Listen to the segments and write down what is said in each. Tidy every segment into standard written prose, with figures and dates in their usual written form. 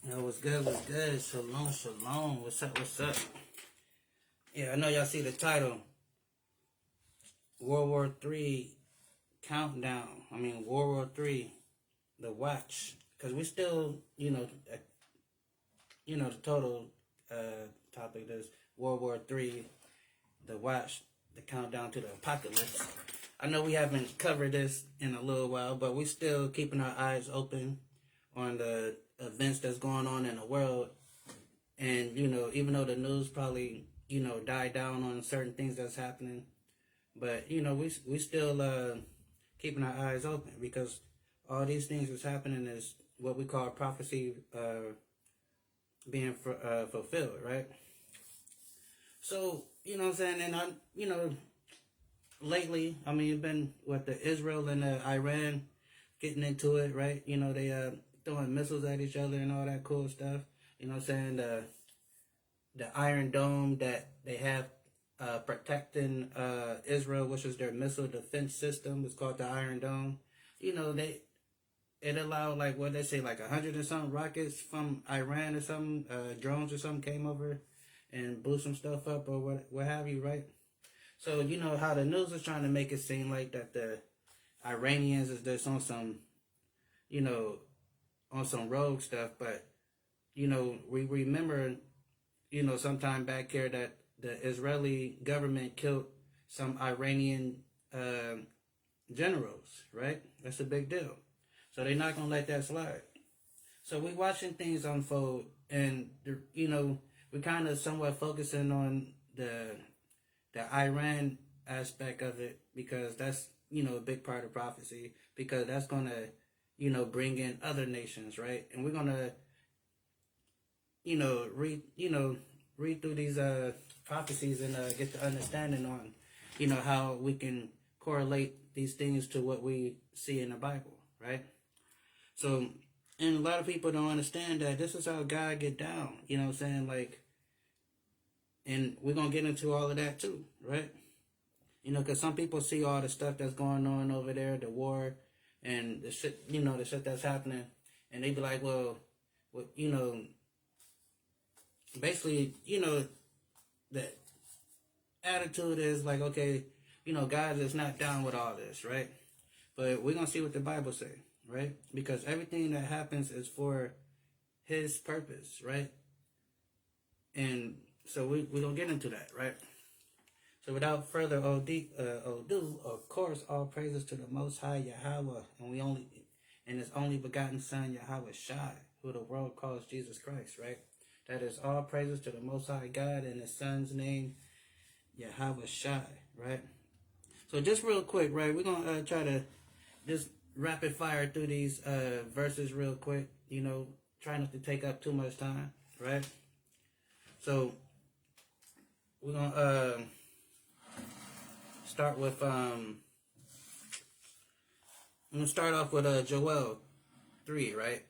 Yo, what's good, what's good? Shalom, shalom. What's up, what's up? Yeah, I know y'all see the title. World War III Countdown. World War III, The Watch. Because we still, the total topic is World War III, The Watch, the countdown to the apocalypse. I know we haven't covered this in a little while, but we still keeping our eyes open on the events that's going on in the world. And, even though the news probably, died down on certain things that's happening, but, we still keeping our eyes open because all these things that's happening is what we call prophecy being fulfilled, right? So, you know what I'm saying? And lately, it's been the Israel and Iran getting into it, right? They throwing missiles at each other and all that cool stuff. You know what I'm saying? The Iron Dome that they have protecting Israel, which is their missile defense system, is called the Iron Dome. It allowed 100 and something rockets from Iran or something, drones or something came over and blew some stuff up or what have you, right? So you know how the news is trying to make it seem like that the Iranians is just on some, on some rogue stuff, but we remember, sometime back here that the Israeli government killed some Iranian generals, right? That's a big deal. So they're not gonna let that slide. So we're watching things unfold, and we're kind of somewhat focusing on the Iran aspect of it because that's a big part of prophecy because that's gonna bring in other nations, right? And we're gonna read through these prophecies and get the understanding on how we can correlate these things to what we see in the Bible, right? So, and a lot of people don't understand that this is how God get down, you know what I'm saying? And we're going to get into all of that too, right? Because some people see all the stuff that's going on over there, the war and the shit, the shit that's happening. And they be like, well, basically, the attitude is like, okay, God is not down with all this, right? But we're going to see what the Bible say, right? Because everything that happens is for his purpose, right? And so we're going to get into that, right? So without further ado, of course, all praises to the Most High Yahweh, and His only begotten Son, Yahweh Shai, who the world calls Jesus Christ, right? That is all praises to the Most High God and His Son's name, Yahweh Shai, right? So just real quick, right? We're going to try to just rapid fire through these verses real quick, try not to take up too much time, right? So we're going to start with, I'm going to start off with Joel 3, right?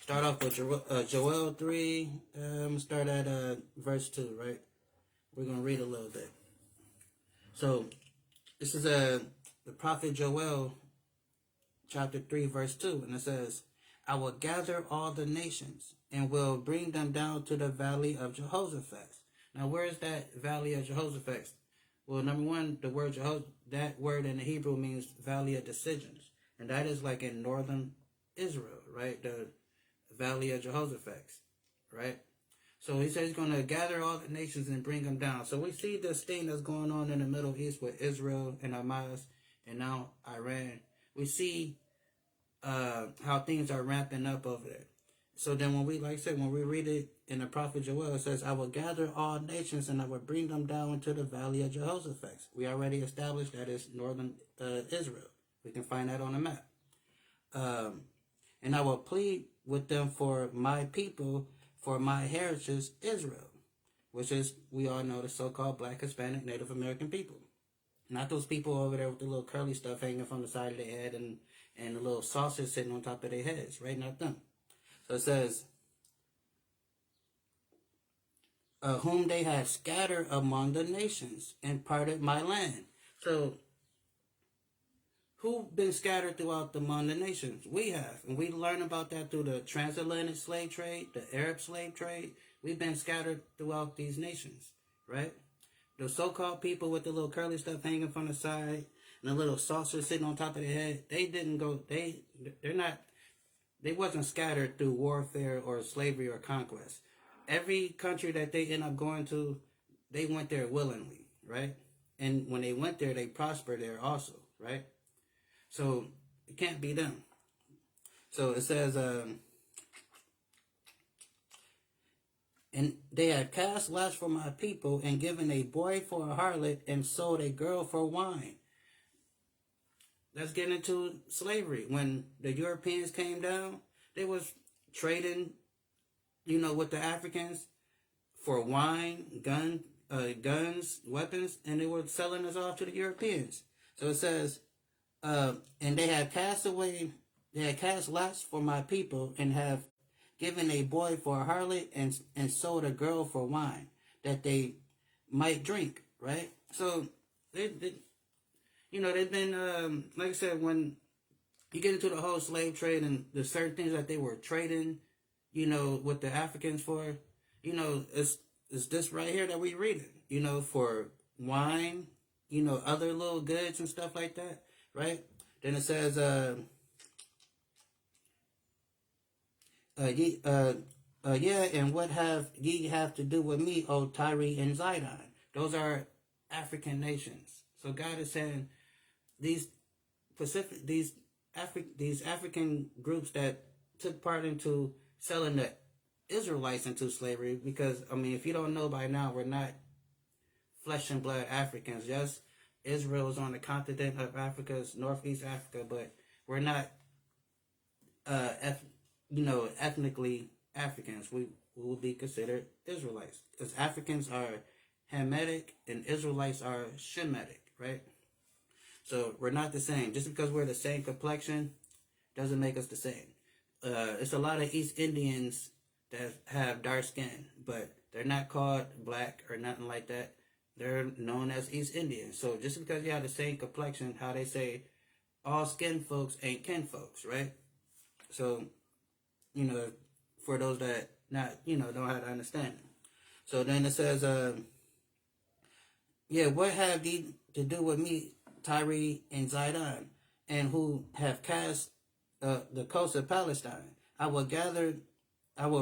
Start off with Joel 3. I'm going to start at verse 2, right? We're going to read a little bit. So, this is the prophet Joel, chapter 3, verse 2. And it says, I will gather all the nations and will bring them down to the valley of Jehoshaphat. Now, where is that valley of Jehoshaphat? Well, number one, the word that word in the Hebrew means valley of decisions. And that is like in northern Israel, right? The valley of Jehoshaphat, right? So he says he's going to gather all the nations and bring them down. So we see this thing that's going on in the Middle East with Israel and Hamas and now Iran. We see how things are ramping up over there. So then when we read it in the prophet Joel, it says, I will gather all nations and I will bring them down into the valley of Jehoshaphat. We already established that it's northern Israel. We can find that on the map. And I will plead with them for my people, for my heritage, Israel, which is, we all know, the so-called Black, Hispanic, Native American people. Not those people over there with the little curly stuff hanging from the side of their head and the little saucers sitting on top of their heads, right? Not them. So it says, whom they have scattered among the nations and parted my land. So, who been scattered throughout among the nations? We have. And we learn about that through the transatlantic slave trade, the Arab slave trade. We've been scattered throughout these nations, right? The so-called people with the little curly stuff hanging from the side and a little saucer sitting on top of their head, they didn't go, they're not, they wasn't scattered through warfare or slavery or conquest. Every country that they end up going to, they went there willingly, right? And when they went there, they prospered there also, right? So it can't be them. So it says, and they had cast lots for my people and given a boy for a harlot and sold a girl for wine. Let's get into slavery. When the Europeans came down, they was trading, with the Africans for wine, guns, weapons, and they were selling us off to the Europeans. So it says, and they had cast lots for my people and have given a boy for a harlot and sold a girl for wine that they might drink, right? So they've been, like I said, when you get into the whole slave trade and the certain things that they were trading, with the Africans for, it's this right here that we read it, for wine, other little goods and stuff like that, right? Then it says, and what have ye have to do with me, O Tyre and Zidon? Those are African nations. So God is saying these African groups that took part into selling the Israelites into slavery, because if you don't know by now, we're not flesh and blood Africans. Yes, Israel is on the continent of Africa, it's Northeast Africa, but we're not ethnically Africans. We will be considered Israelites, because Africans are Hamitic and Israelites are Shemitic, right? So we're not the same. Just because we're the same complexion doesn't make us the same. It's a lot of East Indians that have dark skin, but they're not called black or nothing like that. They're known as East Indians. So just because you have the same complexion, how they say all skin folks ain't kin folks, right? So, for those that not, know how to understand it. So then it says, what have ye to do with me, Tyre and Zidon, and who have cast the coast of Palestine? I will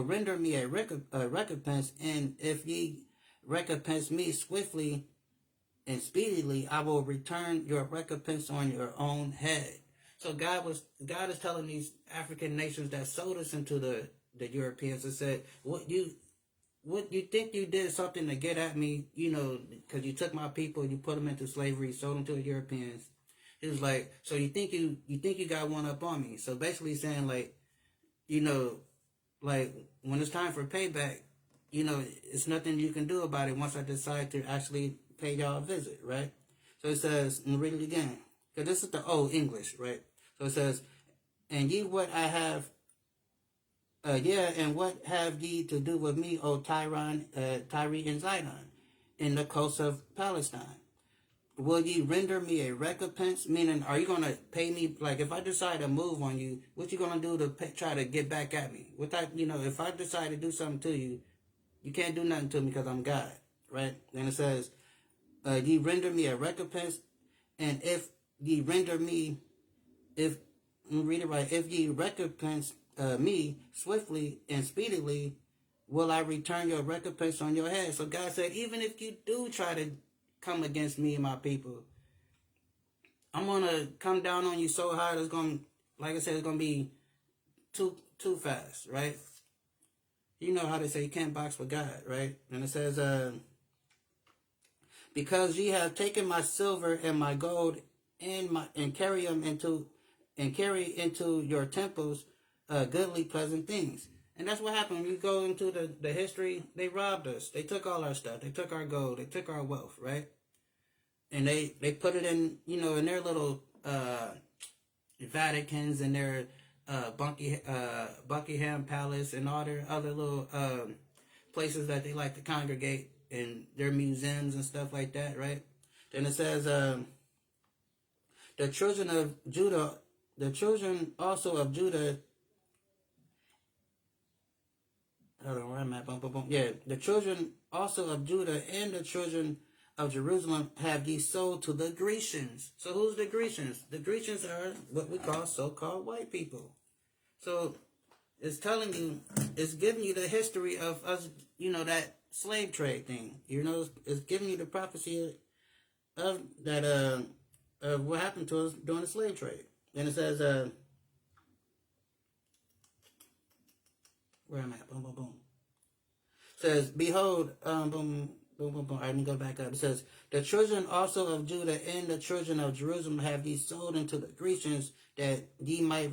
render me a recompense, and if ye recompense me swiftly and speedily, I will return your recompense on your own head. So God is telling these African nations that sold us into the Europeans and said, what you think you did something to get at me, because you took my people, you put them into slavery, sold them to the Europeans. He was like, so you think you got one up on me? So basically saying like when it's time for payback, it's nothing you can do about it once I decide to actually pay y'all a visit, right? So it says, and read it again, because this is the old English, right? So it says, and ye what I have, and what have ye to do with me, O Tyre and Zidon, in the coast of Palestine? Will ye render me a recompense? Meaning, are you going to pay me? Like, if I decide to move on you, what you going to do to try to get back at me? What type, if I decide to do something to you, you can't do nothing to me because I'm God, right? Then it says, ye render me a recompense, and if ye render me, if ye recompense me swiftly and speedily, will I return your recompense on your head? So God said, even if you do try to come against me and my people, I'm going to come down on you so hard, it's going to, like I said, it's going to be too fast, right? You know how they say you can't box with God, right? And it says, because ye have taken my silver and my gold and carry into your temples goodly pleasant things. And that's what happened. When you go into the history, they robbed us. They took all our stuff. They took our gold. They took our wealth, right? And they put it in, in their little Vaticans and their Buckingham Palace and all their other little places that they like to congregate, and their museums and stuff like that, right? Then it says, the children of Judah, the children also of Judah. Hold on, where I'm at. Boom, boom, boom. Yeah, the children also of Judah and the children of Jerusalem have ye sold to the Grecians. So who's the Grecians? The Grecians are what we call so-called white people. So it's telling you, it's giving you the history of us, that slave trade thing. It's giving you the prophecy of that of what happened to us during the slave trade. And it says, where am I at? Boom, boom, boom. It says, behold, boom, boom, boom, boom. Let me go back up. It says, the children also of Judah and the children of Jerusalem have ye sold into the Grecians, that ye might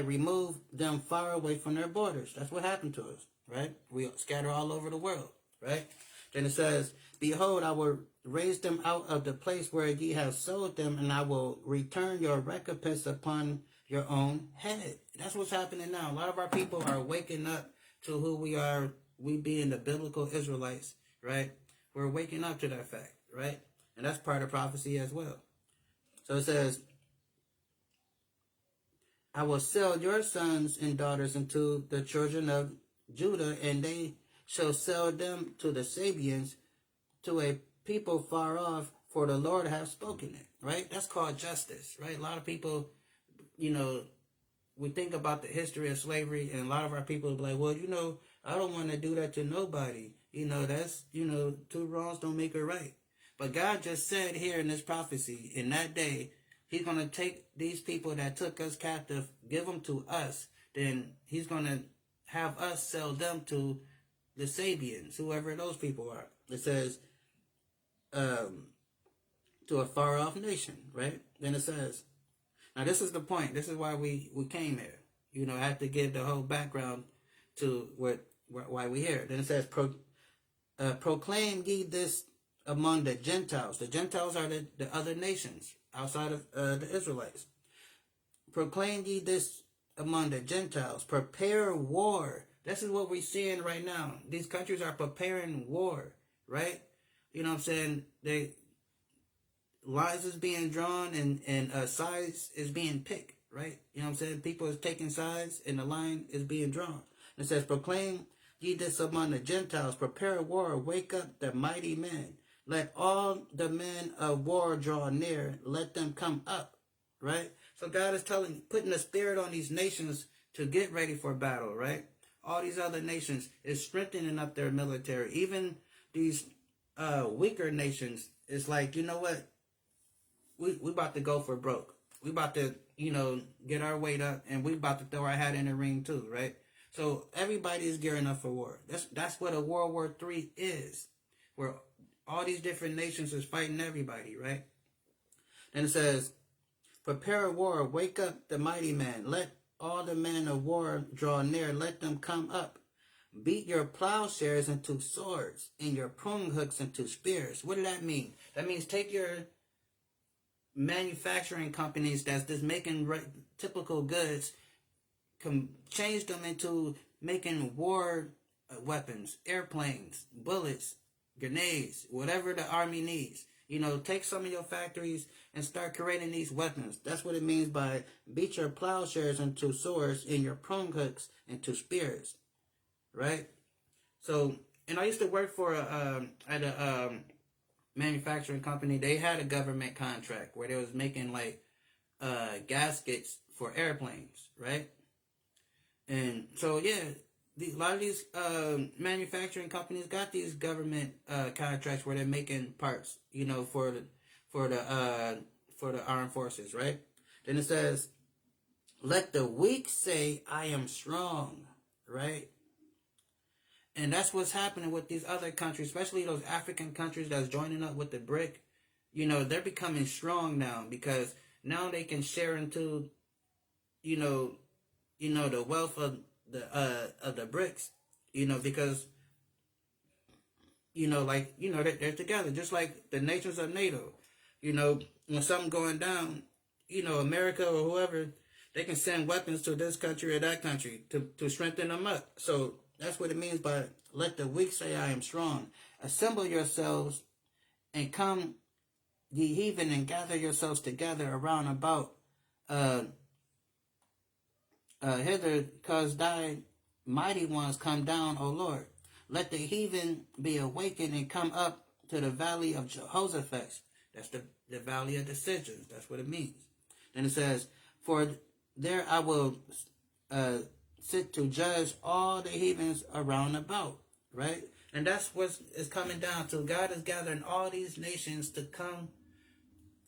remove them far away from their borders. That's what happened to us, right? We scatter all over the world, right? Then it says, behold, I will raise them out of the place where ye have sold them, and I will return your recompense upon your own head. That's what's happening now. A lot of our people are waking up to who we are, we being the biblical Israelites, right? We're waking up to that fact, right? And that's part of prophecy as well. So it says, I will sell your sons and daughters into the children of Judah, and they shall sell them to the Sabians, to a people far off, for the Lord hath spoken it, right? That's called justice, right? A lot of people, we think about the history of slavery, and a lot of our people are like, well, I don't want to do that to nobody. That's, two wrongs don't make it right. But God just said here in this prophecy, in that day, he's going to take these people that took us captive, give them to us. Then he's going to have us sell them to the Sabians, whoever those people are. It says, to a far off nation, right? Then it says, now this is the point. This is why we came here. I have to give the whole background to why we here. Then it says, proclaim ye this among the Gentiles. The Gentiles are the other nations outside of the Israelites. Proclaim ye this among the Gentiles. Prepare war. This is what we're seeing right now. These countries are preparing war, right? You know what I'm saying? Lines is being drawn, and sides is being picked, right? You know what I'm saying? People is taking sides, and the line is being drawn. It says, proclaim ye this among the Gentiles. Prepare war. Wake up the mighty men. Let all the men of war draw near. Let them come up, right? So God is putting the spirit on these nations to get ready for battle, right? All these other nations is strengthening up their military. Even these weaker nations, it's like, you know what? We about to go for broke. We about to, get our weight up, and we about to throw our hat in the ring too, right? So everybody is gearing up for war. That's what a World War III is, where all these different nations is fighting everybody, right? Then it says, prepare a war, wake up the mighty man. Let all the men of war draw near. Let them come up. Beat your plowshares into swords, and your prune hooks into spears. What does that mean? That means take your manufacturing companies that's just making typical goods, change them into making war weapons, airplanes, bullets, grenades, whatever the army needs. Take some of your factories and start creating these weapons. That's what it means by beat your plowshares into swords and your prune hooks into spears, right? So, and I used to work for at a manufacturing company. They had a government contract where they was making gaskets for airplanes, right? And so, yeah, a lot of these manufacturing companies got these government contracts where they're making parts, for the armed forces, right? Then it says, let the weak say, I am strong, right? And that's what's happening with these other countries, especially those African countries that's joining up with the BRIC. They're becoming strong now, because now they can share into, the wealth of the BRICS, because, they're together, just like the nations of NATO. When something going down, America or whoever, they can send weapons to this country or that country to strengthen them up. So that's what it means by let the weak say I am strong. Assemble yourselves and come ye heathen, and gather yourselves together around about hither, cause thy mighty ones come down, O Lord. Let the heathen be awakened and come up to the valley of Jehoshaphat. That's the valley of decisions. That's what it means. Then it says, for there I will sit to judge all the heathens around about. Right? And that's what it's coming down to. God is gathering all these nations to come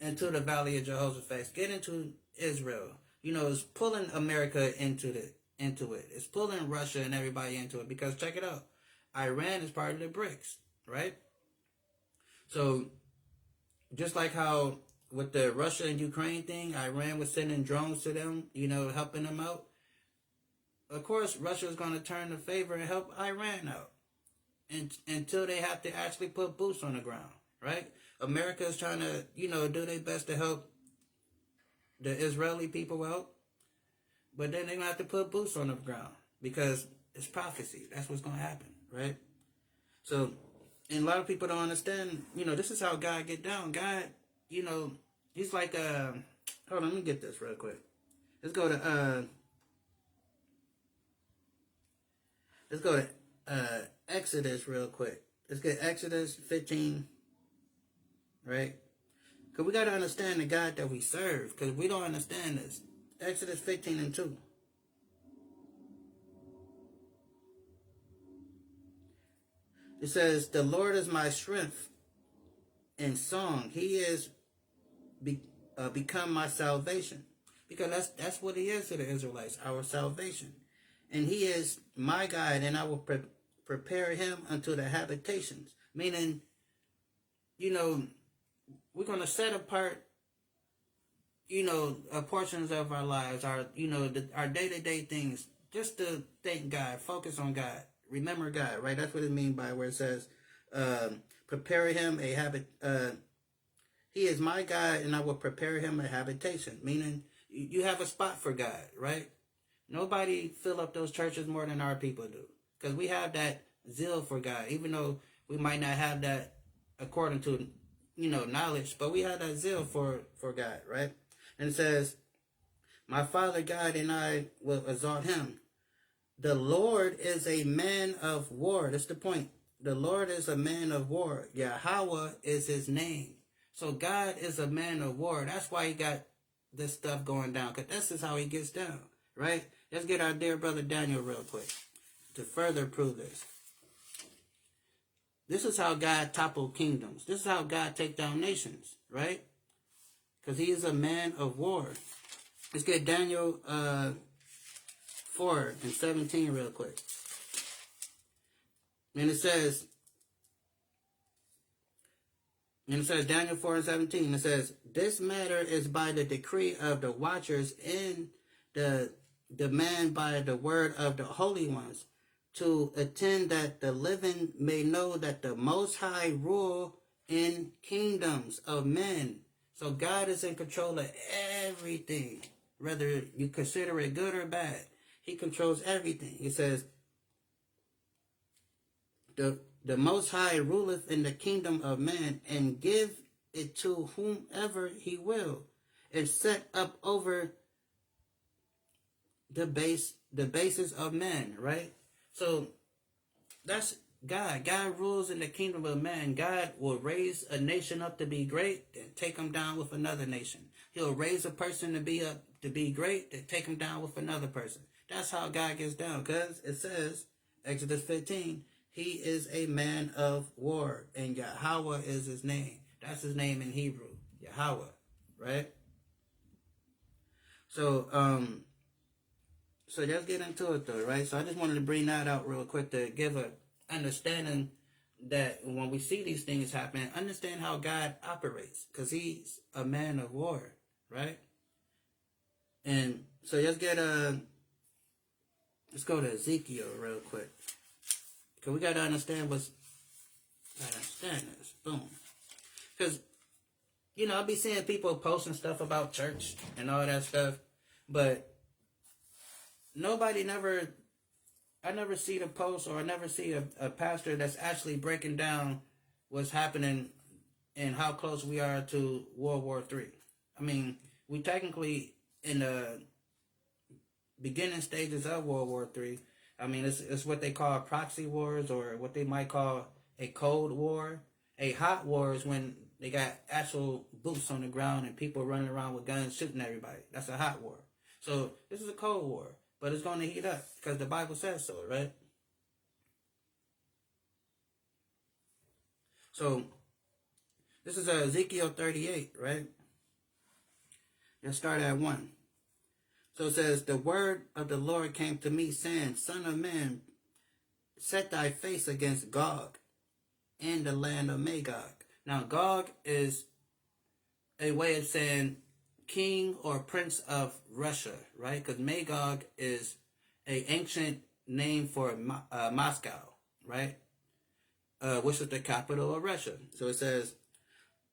into the valley of Jehoshaphat, get into Israel. You know, it's pulling America into it. It's pulling Russia and everybody into it, because check it out. Iran is part of the BRICS, right? So just like how with the Russia and Ukraine thing, Iran was sending drones to them, you know, helping them out. Of course, Russia is going to turn the favor and help Iran out, until they have to actually put boots on the ground, right? America is trying to, you know, do their best to help the Israeli people out, but then they're going to have to put boots on the ground, because it's prophecy. That's what's going to happen, right? So, and a lot of people don't understand, you know, this is how God get down. God, you know, he's like, hold on, let me get this real quick. Let's go to Exodus real quick. Let's get Exodus 15, right? Because we got to understand the God that we serve, because we don't understand this. Exodus 15 and 2. It says, the Lord is my strength and song. He is become my salvation. Because that's what he is to the Israelites, our salvation. And he is my guide, and I will prepare him unto the habitations. Meaning, you know, we're going to set apart, you know, portions of our lives, our, you know, our day-to-day things, just to thank God, focus on God, remember God, right? That's what it means by where it says, prepare him a habit. He is my God, and I will prepare him a habitation. Meaning, you have a spot for God, right? Nobody fill up those churches more than our people do, because we have that zeal for God, even though we might not have that according to, you know, knowledge, but we have that zeal for God, right? And it says, my Father God and I will exalt him. The Lord is a man of war. That's the point. The Lord is a man of war. Yahweh is his name. So God is a man of war. That's why he got this stuff going down, because this is how he gets down, right? Let's get our dear brother Daniel real quick to further prove this. This is how God toppled kingdoms. This is how God take down nations, right? Because he is a man of war. Let's get Daniel 4 and 17 real quick. And it says, Daniel 4 and 17, it says, this matter is by the decree of the watchers in the demand by the word of the holy ones, to attend that the living may know that the Most High rule in kingdoms of men. So God is in control of everything, whether you consider it good or bad. He controls everything. It says, the Most High ruleth in the kingdom of man, and give it to whomever he will, and set up over the basis of men, right? So that's God. God rules in the kingdom of man. God will raise a nation up to be great, then take them down with another nation. He'll raise a person to be great, then take them down with another person. That's how God gets down, because it says, Exodus 15, he is a man of war, and Yahweh is his name. That's his name in Hebrew, Yahweh, right? So let's get into it though, right? So I just wanted to bring that out real quick to give a understanding that when we see these things happening, understand how God operates, because he's a man of war, right? And so let's go to Ezekiel real quick, because we got to understand this. Boom. Because, you know, I'll be seeing people posting stuff about church and all that stuff, but I never see the post, or I never see a pastor that's actually breaking down what's happening and how close we are to World War III. I mean, we technically in the beginning stages of World War III. I mean, it's what they call proxy wars, or what they might call a cold war. A hot war is when they got actual boots on the ground and people running around with guns shooting everybody. That's a hot war. So this is a cold war, but it's going to heat up because the Bible says so, right? So this is Ezekiel 38, right? Let's start at 1. So it says, the word of the Lord came to me, saying, Son of man, set thy face against Gog in the land of Magog. Now, Gog is a way of saying king or prince of Russia, right? Because Magog is an ancient name for Moscow, right? Which is the capital of Russia. So it says,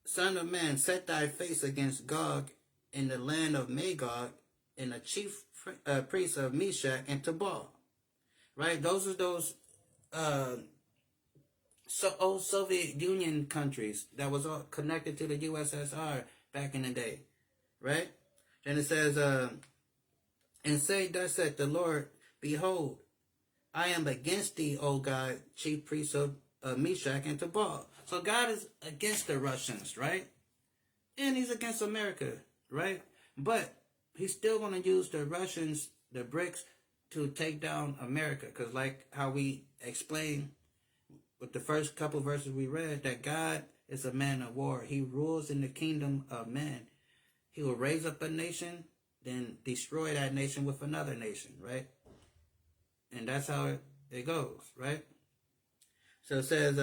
Son of man, set thy face against Gog in the land of Magog, and the chief priest of Meshach and Tubal. Right? Those are those old Soviet Union countries that was all connected to the USSR back in the day. Right? And it says, and say, thus saith the Lord, behold, I am against thee, O God, chief priest of Meshach and Tubal. So God is against the Russians, right? And he's against America, right? But he's still going to use the Russians, the BRICS, to take down America. Because like how we explained with the first couple verses we read, that God is a man of war. He rules in the kingdom of man. He will raise up a nation, then destroy that nation with another nation, right? And that's how it goes, right? So it says,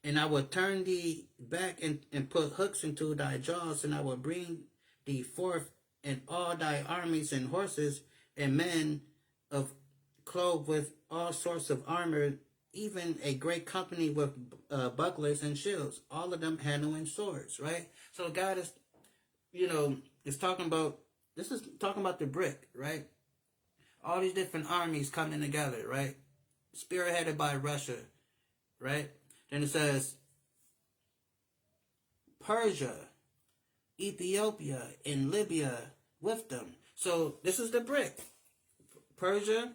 and I will turn thee back and put hooks into thy jaws, and I will bring thee forth and all thy armies and horses and men of clothed with all sorts of armor, even a great company with bucklers and shields, all of them handling swords, right? So God is, is talking about, this is talking about the brick, right? All these different armies coming together, right? Spearheaded by Russia, right? Then it says, Persia, Ethiopia, and Libya with them. So this is the brick. Persia,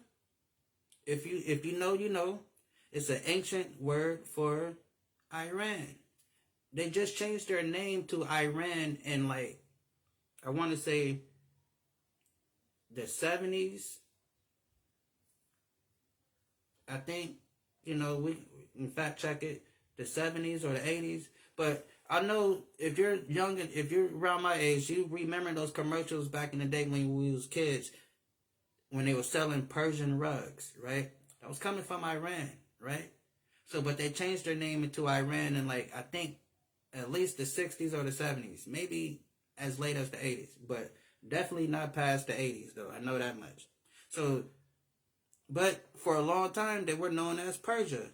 if you know, you know. It's an ancient word for Iran. They just changed their name to Iran in, like, I want to say the 70s. I think, we can fact check it, the 70s or the 80s. But I know if you're young, if you're around my age, you remember those commercials back in the day when we was kids, when they were selling Persian rugs, right? That was coming from Iran, right? So, but they changed their name into Iran in, like, I think at least the 60s or the 70s, maybe as late as the 80s, but definitely not past the 80s, though. I know that much. So, but for a long time, they were known as Persia,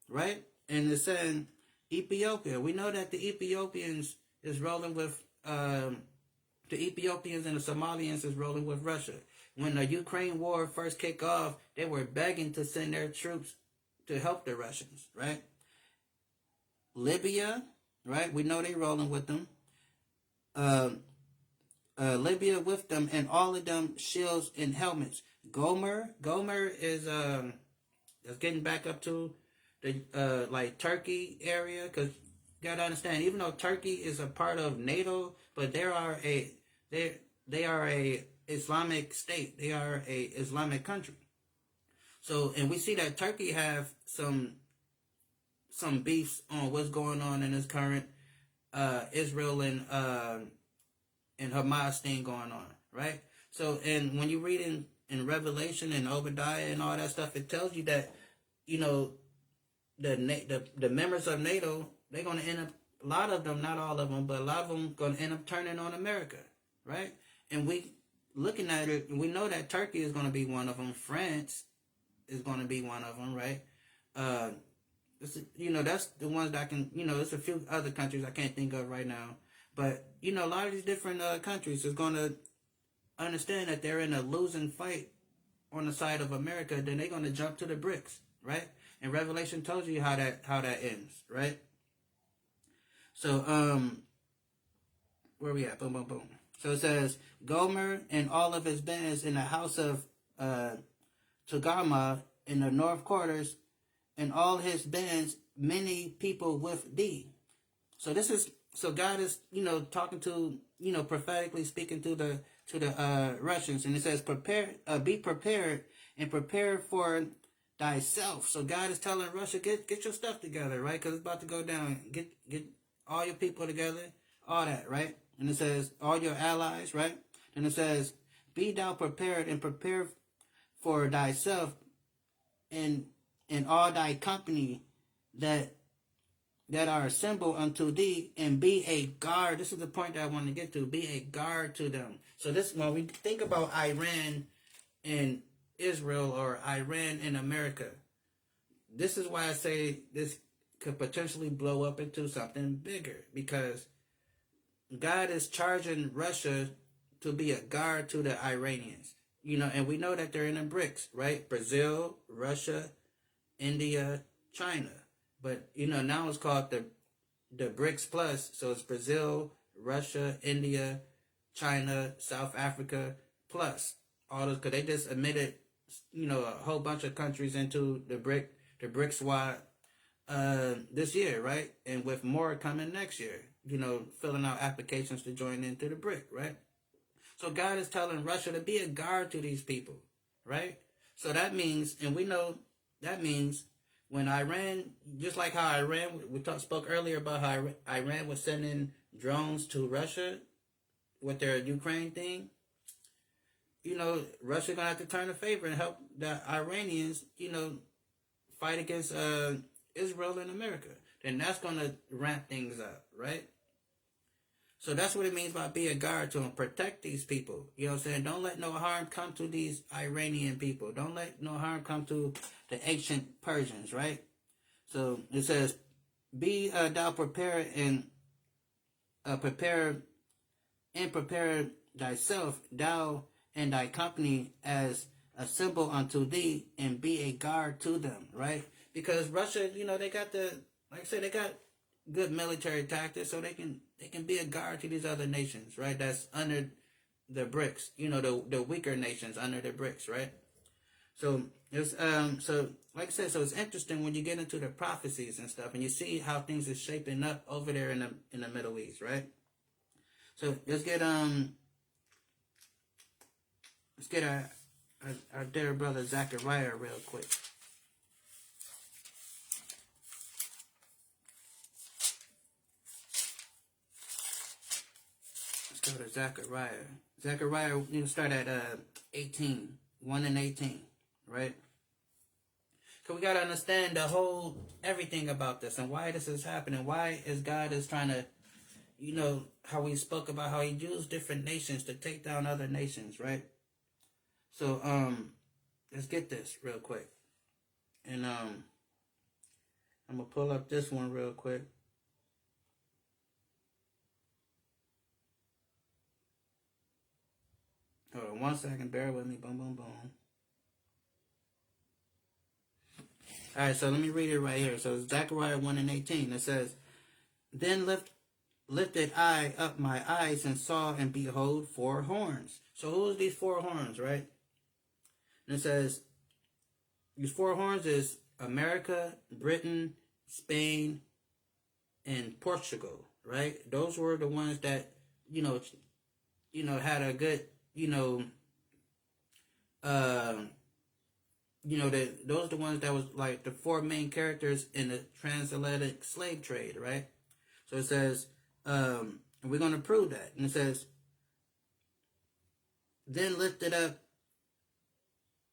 right? And it's saying Ethiopia. We know that the Ethiopians is rolling with, the Ethiopians and the Somalians is rolling with Russia. When the Ukraine war first kicked off, they were begging to send their troops to help the Russians, right? Libya, right? We know they rolling with them. Libya with them, and all of them shields and helmets. Gomer is that's getting back up to the like Turkey area, because you gotta understand, even though Turkey is a part of NATO, but they are a Islamic state. They are a Islamic country. So, and we see that Turkey have some beefs on what's going on in this current Israel and Hamas thing going on, right? So, and when you read in Revelation and Obadiah and all that stuff, it tells you that, the members of NATO, they're going to end up, a lot of them, not all of them, but a lot of them going to end up turning on America, right? And we looking at it, we know that Turkey is going to be one of them. France is going to be one of them, right? That's the ones that I can, there's a few other countries I can't think of right now. But, a lot of these different countries is going to understand that they're in a losing fight on the side of America, then they're going to jump to the BRICS, right? And Revelation tells you how that ends, right? So where we at? Boom, boom, boom. So it says Gomer and all of his bands in the house of Togarmah in the north quarters, and all his bands, many people with thee. So this is God is talking to prophetically speaking to the Russians, and it says be prepared and prepare for thyself. So God is telling Russia, get your stuff together, right? Because it's about to go down. Get all your people together, all that, right? And it says all your allies, right? And it says be thou prepared and prepare for thyself and all thy company that are assembled unto thee, and be a guard. This is the point that I want to get to. Be a guard to them. So this, when we think about Iran and Israel, or Iran and America, this is why I say this could potentially blow up into something bigger, because God is charging Russia to be a guard to the Iranians. And we know that they're in the BRICS, right? Brazil, Russia, India, China. But, now it's called the BRICS Plus. So it's Brazil, Russia, India, China, South Africa Plus. All those, because they just admitted, a whole bunch of countries into the BRICS squad this year, right? And with more coming next year, filling out applications to join into the BRIC, right? So God is telling Russia to be a guard to these people, right? So that means, and we know that means, when Iran, just like how Iran, spoke earlier about how Iran was sending drones to Russia with their Ukraine thing, Russia gonna have to turn a favor and help the Iranians, fight against Israel and America. Then that's gonna ramp things up, right? So that's what it means by be a guard to them. Protect these people. You know what I'm saying? Don't let no harm come to these Iranian people. Don't let no harm come to the ancient Persians, right? So it says, be thou prepared and prepare thyself, thou and thy company as a symbol unto thee, and be a guard to them, right? Because Russia, they got like I said, they got good military tactics, so they can be a guard to these other nations, right? That's under the BRICS, the weaker nations under the BRICS, right? So it's like I said, so it's interesting when you get into the prophecies and stuff, and you see how things are shaping up over there in the Middle East, right? So let's get our dear brother Zechariah real quick. Go to Zechariah. Zechariah, you can start at 18, 1 and 18, right? So we got to understand everything about this and why this is happening. Why is God is trying to, how we spoke about how he used different nations to take down other nations, right? So, let's get this real quick. And I'm going to pull up this one real quick. Hold on 1 second, bear with me. Boom, boom, boom. Alright, so let me read it right here. So it's Zechariah 1 and 18. It says, Then lifted I up my eyes and saw, and behold, 4 horns. So who's these 4 horns, right? And it says, these 4 horns is America, Britain, Spain, and Portugal, right? Those were the ones that, had a good, those are the ones that was like the 4 main characters in the transatlantic slave trade, right? So it says, and we're going to prove that. And it says, then lifted up,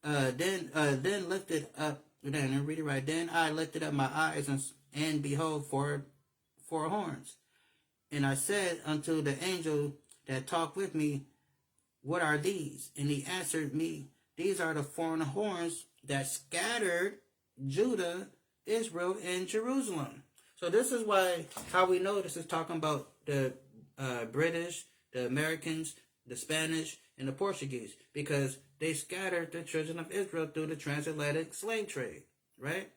then lifted up, then read it right. Then I lifted up my eyes and behold, 4 horns. And I said unto the angel that talked with me, what are these? And he answered me, these are the 4 horns that scattered Judah, Israel, and Jerusalem. So this is how we know this is talking about the British, the Americans, the Spanish, and the Portuguese, because they scattered the children of Israel through the transatlantic slave trade, right?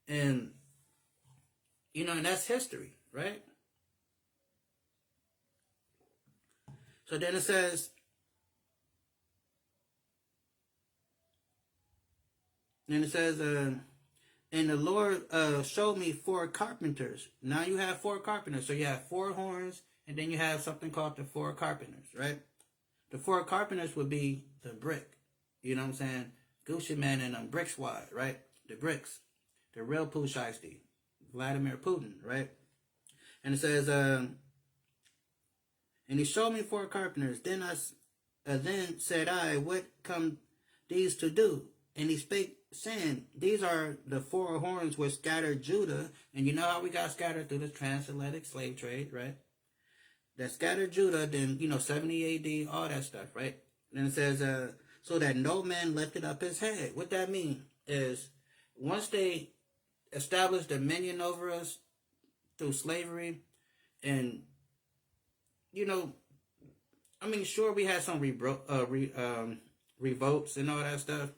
And, and that's history, right? So then it says, and the Lord showed me four carpenters. Now you have four carpenters. So you have four horns, and then you have something called the four carpenters, right? The four carpenters would be the brick. You know what I'm saying? Gucci Man and Brick Squad, right? The bricks. The real Pusheisty. Vladimir Putin, right? And it says, and he showed me four carpenters. Then said I, what come these to do? And he spake, saying, these are the four horns which scattered Judah. And you know how we got scattered through the transatlantic slave trade, right? That scattered Judah, then, 70 AD, all that stuff, right? And it says, so that no man lifted up his head. What that means is, once they established dominion over us through slavery, and, sure, we had some revolts and all that stuff,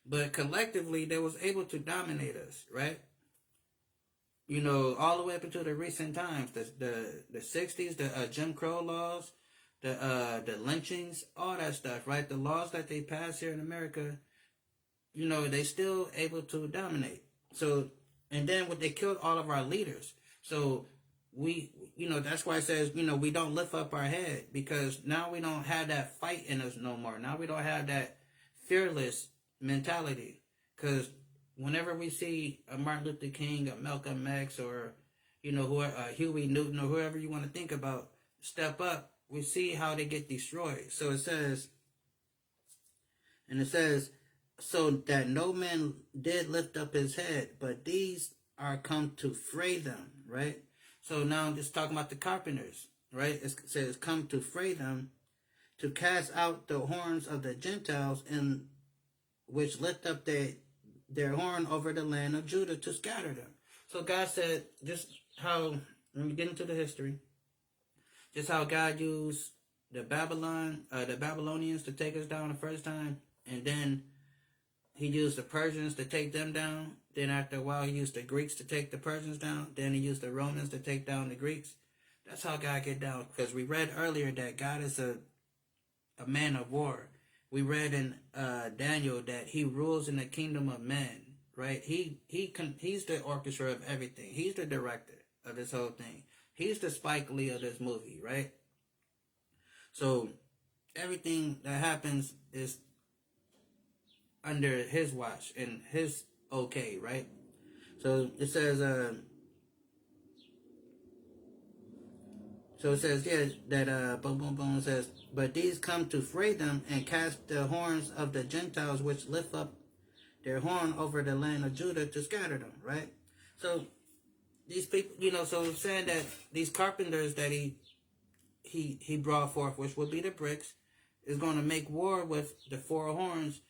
but collectively, they was able to dominate us, right? All the way up into the recent times, the 60s, the Jim Crow laws, the lynchings, all that stuff, right? The laws that they passed here in America, they still able to dominate. So, and then they killed all of our leaders. So we, that's why it says, we don't lift up our head, because now we don't have that fight in us no more. Now we don't have that fearless mentality, because whenever we see a Martin Luther King, a Malcolm X, or Huey Newton, or whoever you want to think about step up, we see how they get destroyed. So it says, so that no man did lift up his head, but these are come to fray them, right? So now I'm just talking about the carpenters, right? It says, come to fray them, to cast out the horns of the Gentiles, and which lift up their horn over the land of Judah, to scatter them. So God said, just how, when we get into the history, just how God used the Babylonians to take us down the first time, and then he used the Persians to take them down. Then after a while, he used the Greeks to take the Persians down. Then he used the Romans to take down the Greeks. That's how God get down. Because we read earlier that God is a man of war. We read in Daniel that he rules in the kingdom of men, right? He's the orchestra of everything. He's the director of this whole thing. He's the Spike Lee of this movie, right? So everything that happens is under his watch and his okay, right? So it says, boom, boom, boom, it says, but these come to fray them and cast the horns of the Gentiles, which lift up their horn over the land of Judah, to scatter them, right? So these people, so it's saying that these carpenters that he brought forth, which would be the bricks, is going to make war with the four horns.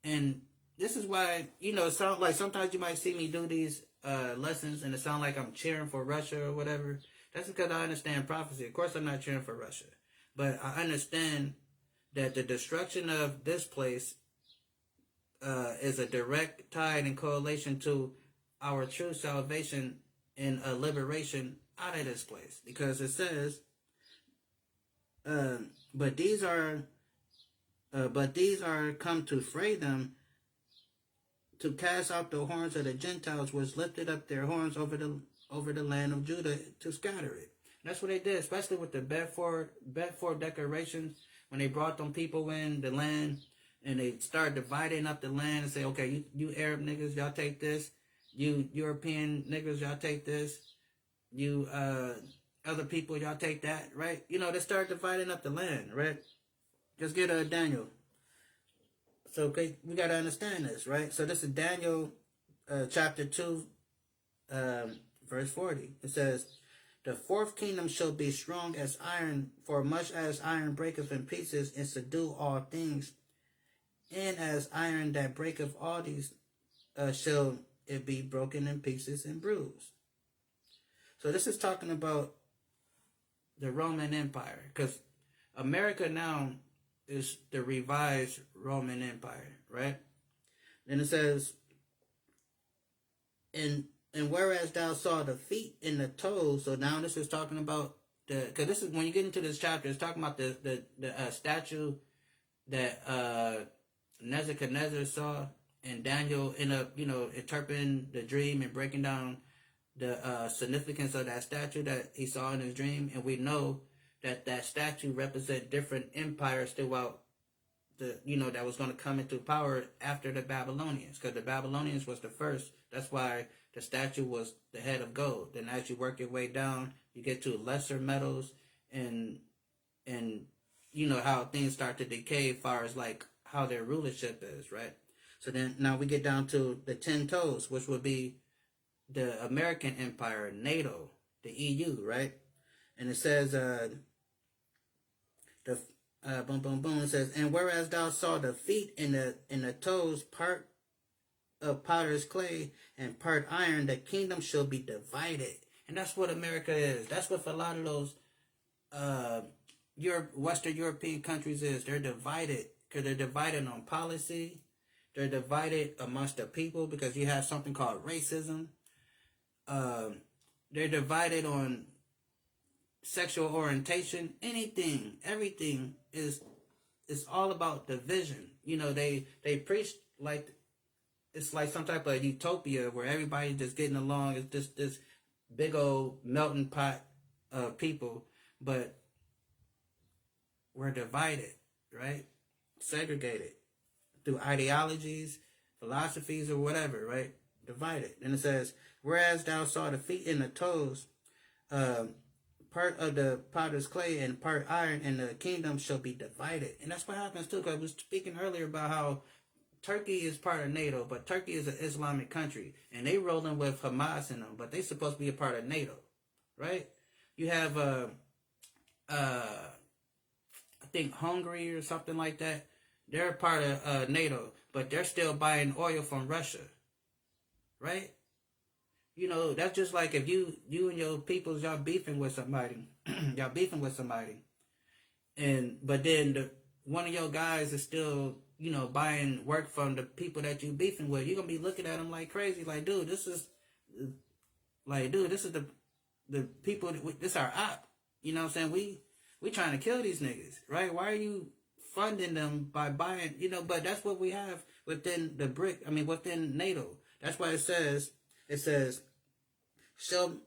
And this is why, it sounds like sometimes you might see me do these lessons and it sounds like I'm cheering for Russia or whatever. That's because I understand prophecy. Of course, I'm not cheering for Russia. But I understand that the destruction of this place is a direct tie and correlation to our true salvation and liberation out of this place. Because it says, but these are come to fray them, to cast out the horns of the Gentiles, which lifted up their horns over the land of Judah, to scatter it. And that's what they did, especially with the Bedford Declarations, when they brought them people in the land and they started dividing up the land and say, okay, you Arab niggas, y'all take this. You European niggas, y'all take this. You other people, y'all take that, right? They started dividing up the land, right? Just get Daniel. So okay, we got to understand this, right? So this is Daniel chapter 2, verse 40. It says, the fourth kingdom shall be strong as iron, for much as iron breaketh in pieces, and subdue all things. And as iron that breaketh all these, shall it be broken in pieces and bruised. So this is talking about the Roman Empire, because America now is the revised Roman Empire, right? Then it says, And whereas thou saw the feet and the toes, so now this is talking about because this is when you get into this chapter, it's talking about the statue that Nebuchadnezzar saw, and Daniel ended up interpreting the dream and breaking down the significance of that statue that he saw in his dream, and we know that statue represents different empires throughout that was going to come into power after the Babylonians, because the Babylonians was the first. That's why the statue was the head of gold. Then as you work your way down, you get to lesser metals, and how things start to decay as far as like how their rulership is, right? So then now we get down to the 10 toes, which would be the American Empire, NATO, the EU, right? And it says boom, boom, boom. It says, and whereas thou saw the feet and the toes, part of potter's clay and part iron, the kingdom shall be divided. And that's what America is. That's what a lot of those Western European countries is. They're divided because they're divided on policy. They're divided amongst the people because you have something called racism. They're divided on sexual orientation, everything is all about division. They preach like it's like some type of utopia where everybody's just getting along. It's just this big old melting pot of people, but we're divided, right? Segregated through ideologies, philosophies, or whatever, right? Divided. And it says, whereas thou saw the feet and the toes, part of the potter's clay and part iron, and the kingdom shall be divided. And that's what happens too, because I was speaking earlier about how Turkey is part of NATO, but Turkey is an Islamic country, and they rolling with Hamas in them, but they supposed to be a part of NATO, right? You have, I think Hungary or something like that. They're a part of NATO, but they're still buying oil from Russia, right? That's just like if you and your peoples, y'all beefing with somebody, but then one of your guys is still, buying work from the people that you beefing with. You're gonna be looking at them like crazy, like, dude, this is the people, this is our op. You know what I'm saying? We trying to kill these niggas, right? Why are you funding them by buying, but that's what we have within within NATO. That's why it says,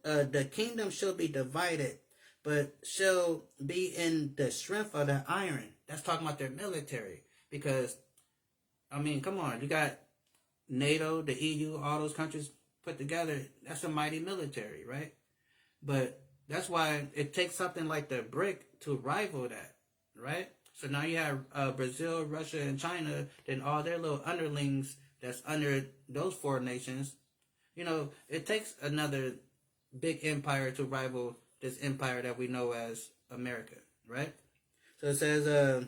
the kingdom shall be divided, but shall be in the strength of the iron. That's talking about their military. Because, come on, you got NATO, the EU, all those countries put together. That's a mighty military, right? But that's why it takes something like the BRIC to rival that, right? So now you have Brazil, Russia, and China, then all their little underlings that's under those four nations. It takes another big empire to rival this empire that we know as America, right? So it says,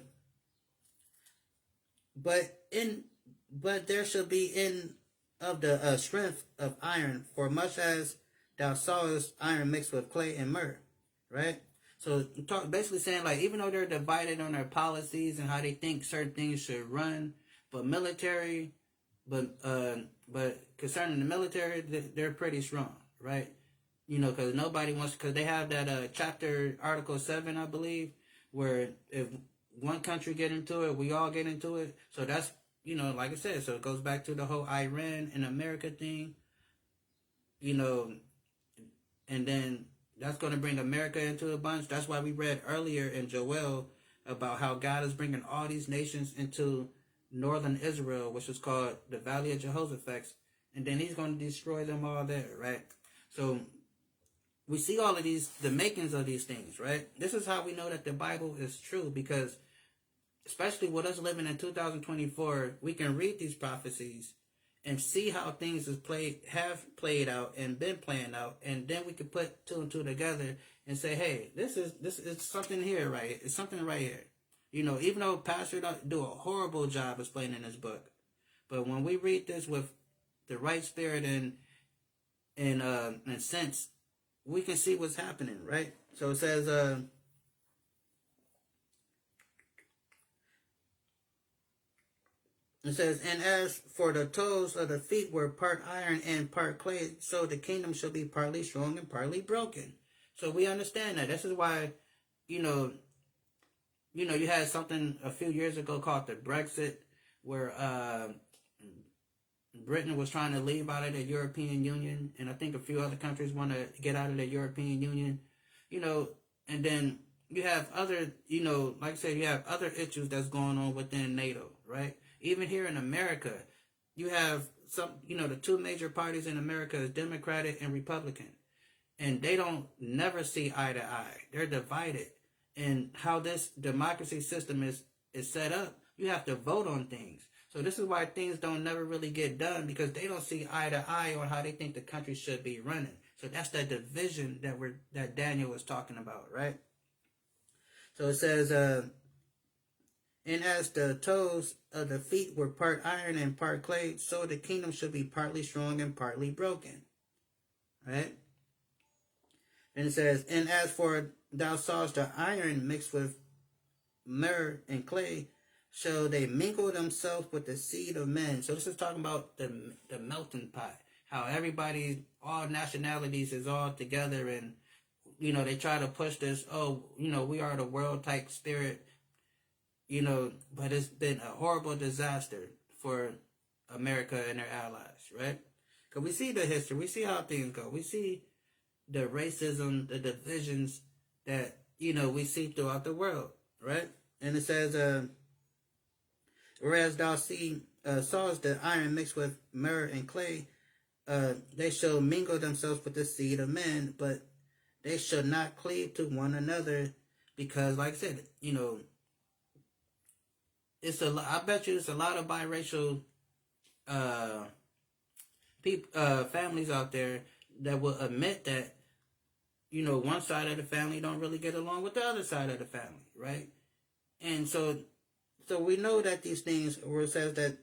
but there shall be in of the strength of iron, for much as thou sawest iron mixed with clay and myrrh, right? So basically saying, like, even though they're divided on their policies and how they think certain things should run, but concerning the military, they're pretty strong, right? Because nobody wants, because they have that chapter, Article 7, I believe, where if one country get into it, we all get into it. So that's, like I said, so it goes back to the whole Iran and America thing, and then that's going to bring America into a bunch. That's why we read earlier in Joel about how God is bringing all these nations into northern Israel, which is called the Valley of Jehoshaphat, and then he's going to destroy them all there, right? So we see all of these, the makings of these things, right? This is how we know that the Bible is true, because especially with us living in 2024, we can read these prophecies and see how things have played out and been playing out, and then we can put two and two together and say, hey, this is something here, right? It's something right here. Even though Pastor don't do a horrible job explaining this book, but when we read this with the right spirit and sense, we can see what's happening, right? So it says, It says, and as for the toes of the feet were part iron and part clay, so the kingdom shall be partly strong and partly broken. So we understand that. This is why, you know, you had something a few years ago called the Brexit, where Britain was trying to leave out of the European Union, and I think a few other countries want to get out of the European Union, and then you have other, like I said, you have other issues that's going on within NATO, right? Even here in America, you have some, the two major parties in America is Democratic and Republican, and they don't never see eye to eye. They're divided. And how this democracy system is set up, you have to vote on things. So this is why things don't never really get done, because they don't see eye to eye on how they think the country should be running. So that's that division that Daniel was talking about, right? So it says, and as the toes of the feet were part iron and part clay, so the kingdom should be partly strong and partly broken, right? And it says, and as for thou sawest the iron mixed with myrrh and clay, shall they mingle themselves with the seed of men. So this is talking about the melting pot, how everybody, all nationalities is all together, and they try to push this, we are the world type spirit, but it's been a horrible disaster for America and their allies, right? Because we see the history, we see how things go, we see the racism, the divisions that, we see throughout the world, right? And it says, whereas thou sawest the iron mixed with myrrh and clay, they shall mingle themselves with the seed of men, but they shall not cleave to one another, because, like I said, I bet you it's a lot of biracial families out there that will admit that, one side of the family don't really get along with the other side of the family, right? And so we know that these things, where it says that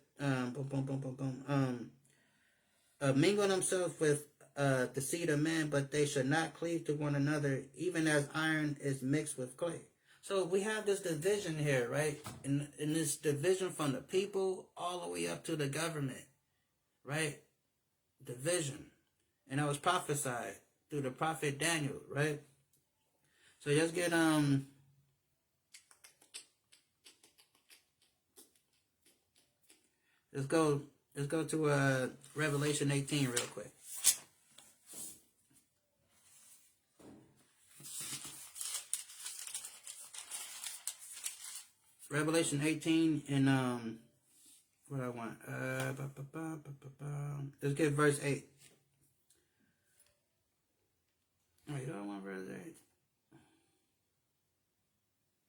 mingle themselves with the seed of man, but they should not cleave to one another, even as iron is mixed with clay. So we have this division here, right? And this division from the people all the way up to the government, right? Division. And that was prophesied through the prophet Daniel, right? So let's get let's go to Revelation 18 real quick. Revelation 18 and what I want. Let's get verse 8. Wait, do I want verse 8?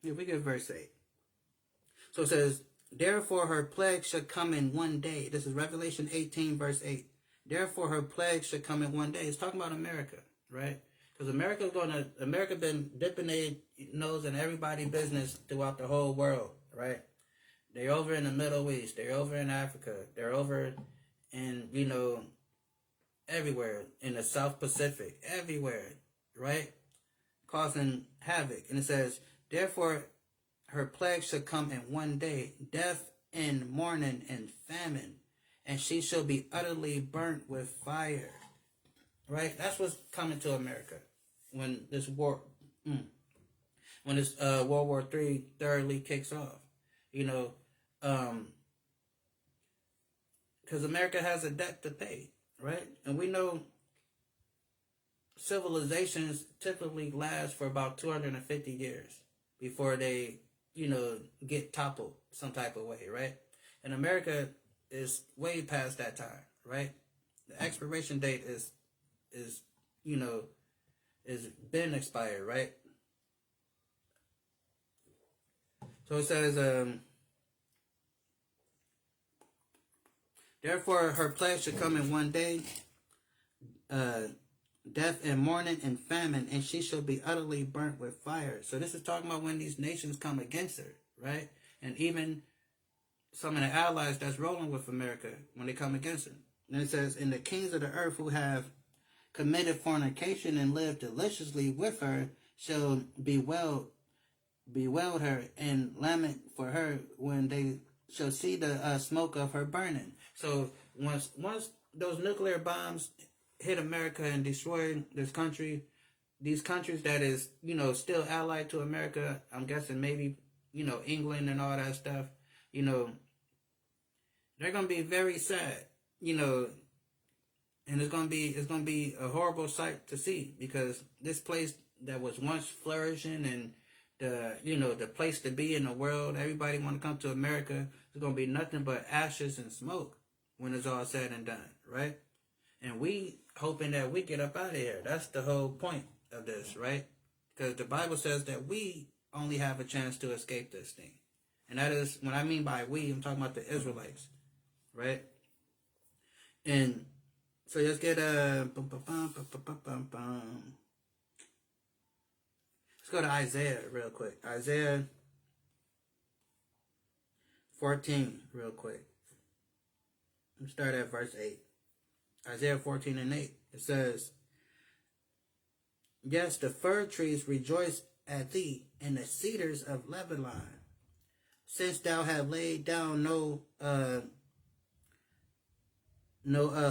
Yeah, we get verse 8. So it says, therefore her plague shall come in one day. This is Revelation 18, verse 8. Therefore her plague shall come in one day. It's talking about America, right? Because America been dipping their nose in everybody's business throughout the whole world, right? They're over in the Middle East. They're over in Africa. They're over in, everywhere. In the South Pacific. Everywhere, right? Causing havoc. And it says, therefore her plague shall come in one day, death and mourning and famine, and she shall be utterly burnt with fire. Right? That's what's coming to America when this war, when this World War III thoroughly kicks off. Because America has a debt to pay, right? And we know civilizations typically last for about 250 years before they, get toppled some type of way, right? And America is way past that time, right? The expiration date is been expired, right? So it says, therefore her plague shall come in one day, death and mourning and famine, and she shall be utterly burnt with fire. So this is talking about when these nations come against her, right? And even some of the allies that's rolling with America when they come against her. And it says, and the kings of the earth who have committed fornication and lived deliciously with her shall bewail her and lament for her when they shall see the smoke of her burning. So once those nuclear bombs hit America and destroy this country, these countries that is still allied to America, I'm guessing maybe England and all that stuff, they're gonna be very sad, and it's gonna be a horrible sight to see, because this place that was once flourishing and the place to be in the world, everybody want to come to America, it's gonna be nothing but ashes and smoke when it's all said and done, right? And we hoping that we get up out of here. That's the whole point of this, right? Because the Bible says that we only have a chance to escape this thing. And that is, when I mean by we, I'm talking about the Israelites, right? And so let's get let's go to Isaiah real quick. Isaiah 14 real quick. Let's start at verse 8. Isaiah 14 and 8. It says, yes, the fir trees rejoice at thee, and the cedars of Lebanon, since thou have laid down no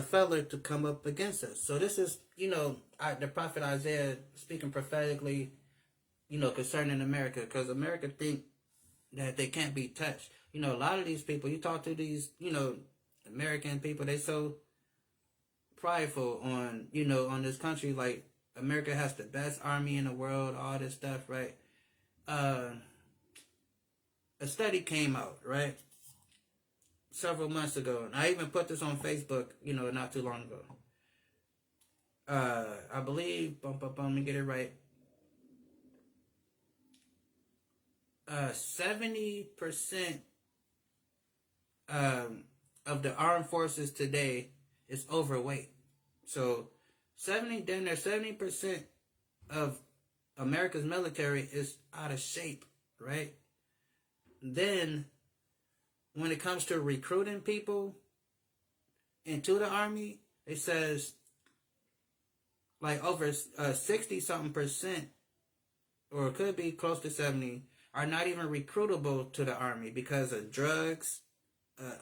feller to come up against us. So this is, the prophet Isaiah speaking prophetically, concerning America, because America think that they can't be touched. A lot of these people, you talk to these, American people, they so prideful on, on this country, like America has the best army in the world, all this stuff, right? A study came out, right, several months ago, and I even put this on Facebook, not too long ago. I believe, let me get it right. 70% of the armed forces today is overweight. So 70% of America's military is out of shape, right? Then when it comes to recruiting people into the army, it says like over 60-something%, or it could be close to 70, are not even recruitable to the army because of drugs,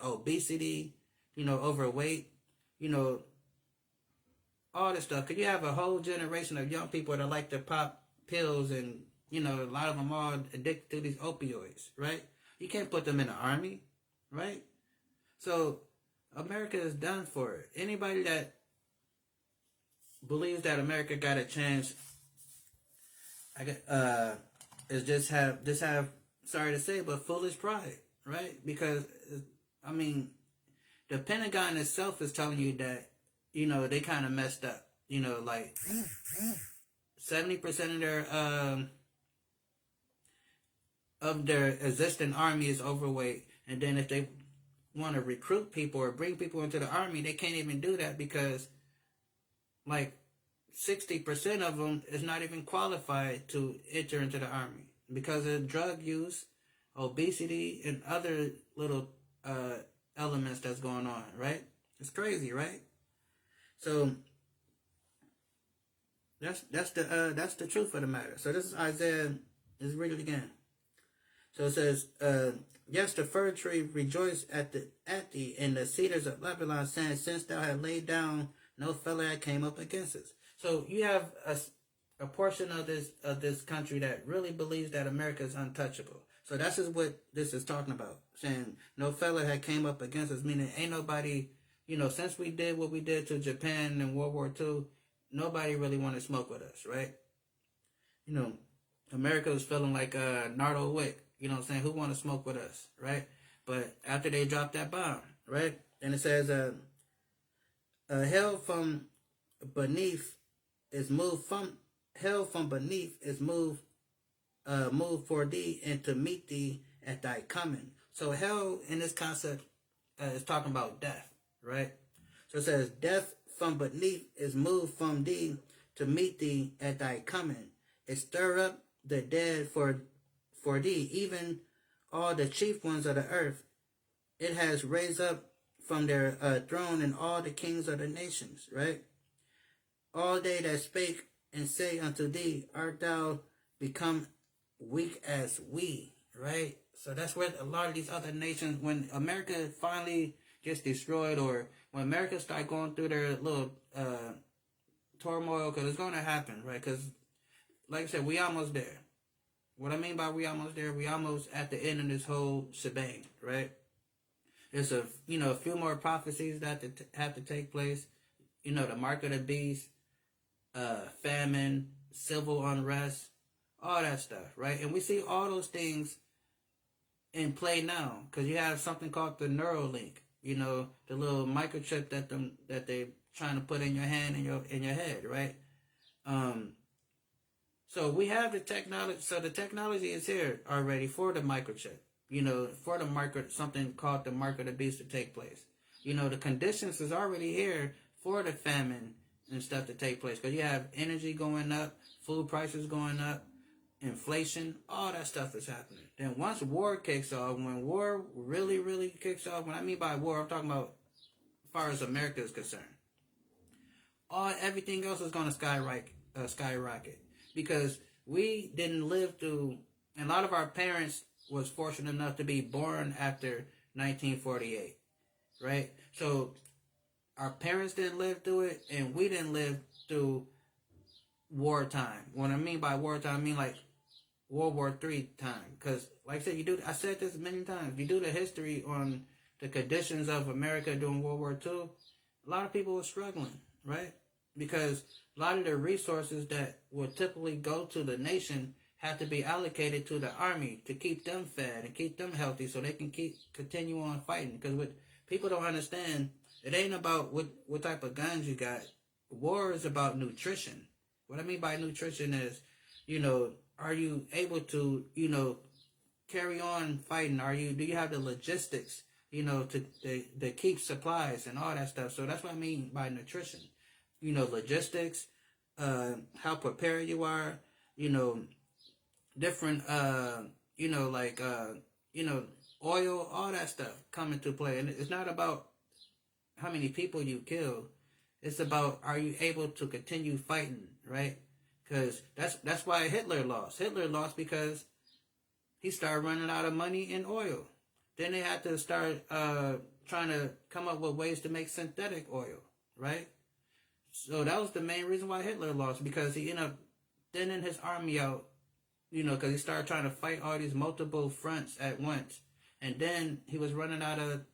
obesity, overweight, all this stuff. Because you have a whole generation of young people that like to pop pills, and, a lot of them are addicted to these opioids, right? You can't put them in the army, right? So America is done for it. Anybody that believes that America got a chance, is just have sorry to say, but foolish pride, right? Because the Pentagon itself is telling you that they kind of messed up. Like 70% of their existing army is overweight, and then if they want to recruit people or bring people into the army, they can't even do that because like 60% of them is not even qualified to enter into the army because of drug use, obesity, and other little elements that's going on, right? It's crazy, right? So that's the truth of the matter. So this is Isaiah. Let's read it again. So it says, yes, the fir tree rejoiced at thee, and the cedars of Lebanon, saying, since thou hast laid down, no fellow that came up against us. So you have a portion of this country that really believes that America is untouchable. So that's just what this is talking about, saying no fella had came up against us, meaning ain't nobody, since we did what we did to Japan in World War II, nobody really want to smoke with us, right? America was feeling like Nardo Wick, who want to smoke with us, right? But after they dropped that bomb, right? And it says, hell from beneath is moved for thee, and to meet thee at thy coming. So hell in this concept is talking about death, right? So it says, death from beneath is moved from thee to meet thee at thy coming. It stir up the dead for thee, even all the chief ones of the earth. It has raised up from their throne and all the kings of the nations, right? All they that spake and say unto thee, art thou become weak as we, right? So that's where a lot of these other nations, when America finally gets destroyed, or when America start going through their little turmoil, because it's going to happen, right? Because, like I said, we almost there. What I mean by we almost there, we almost at the end of this whole shebang, right? There's a few more prophecies that have to take place. The mark of the beast, famine, civil unrest, all that stuff, right? And we see all those things in play now, because you have something called the Neuralink. The little microchip that they trying to put in your hand and in your head, right? So we have the technology. So the technology is here already for the microchip. For the something called the mark of the beast to take place. The conditions is already here for the famine and stuff to take place, because you have energy going up, food prices going up, inflation, all that stuff is happening. Then once war kicks off, when war really, really kicks off, when I mean by war, I'm talking about as far as America is concerned, everything else is going to skyrocket, because we didn't live through, and a lot of our parents was fortunate enough to be born after 1948, right? So our parents didn't live through it, and we didn't live through wartime. What I mean by wartime, I mean like World War III time. Because, like I said, I said this many times, you do the history on the conditions of America during World War II, a lot of people were struggling, right? Because a lot of the resources that would typically go to the nation have to be allocated to the army to keep them fed and keep them healthy, so they can continue on fighting. Because what people don't understand, it ain't about what type of guns you got. War is about nutrition. What I mean by nutrition is, are you able to, carry on fighting? Do you have the logistics, to keep supplies and all that stuff? So that's what I mean by nutrition. Logistics, how prepared you are, different, oil, all that stuff come into play. And it's not about how many people you kill. It's about, are you able to continue fighting, right? Because that's why Hitler lost. Hitler lost because he started running out of money in oil. Then they had to start trying to come up with ways to make synthetic oil, right? So that was the main reason why Hitler lost, because he ended up thinning his army out, because he started trying to fight all these multiple fronts at once. And then he was running out of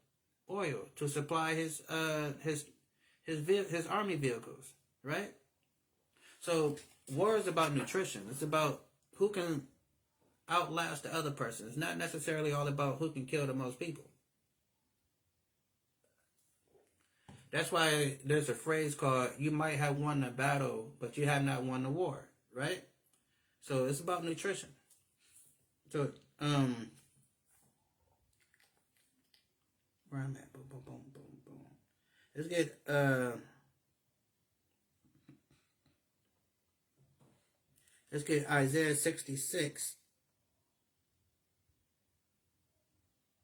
oil to supply his army vehicles, right? So war is about nutrition. It's about who can outlast the other person. It's not necessarily all about who can kill the most people. That's why there's a phrase called, you might have won the battle, but you have not won the war, right? So it's about nutrition. So, where I'm at, boom, boom, boom, boom, boom. Let's get, Isaiah 66.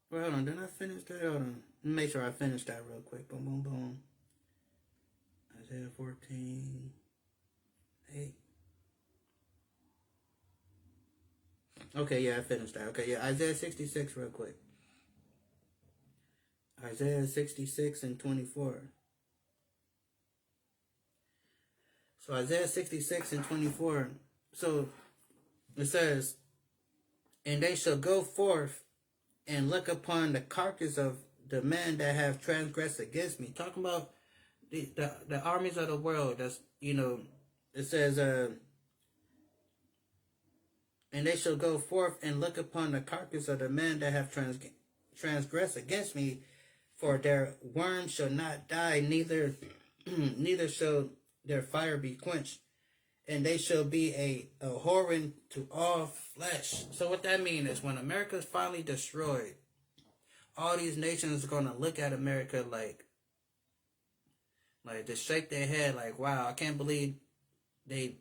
Well, hold on, didn't I finish that? Hold on. Let me make sure I finish that real quick. Boom, boom, boom. Isaiah 14. 8. Okay, yeah, I finished that. Okay, yeah, Isaiah 66 real quick. Isaiah 66 and 24. So Isaiah 66 and 24. So it says, and they shall go forth and look upon the carcass of the men that have transgressed against me. Talking about the armies of the world. That's, it says, and they shall go forth and look upon the carcass of the men that have transgressed against me, for their worm shall not die, neither shall their fire be quenched, and they shall be a horror to all flesh. So what that means is, when America is finally destroyed, all these nations are going to look at America like just shake their head like, wow, I can't believe they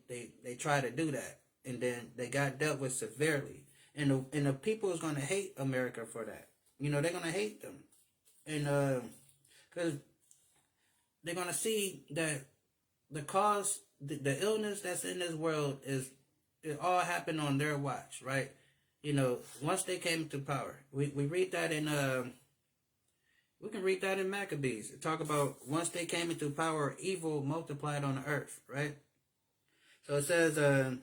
try to do that. And then they got dealt with severely. And the people is going to hate America for that. They're going to hate them. And because they're going to see that the cause, the illness that's in this world it all happened on their watch, right? once they came into power, we read that in we can read that in Maccabees. It talk about once they came into power, evil multiplied on the earth, right? So it says, and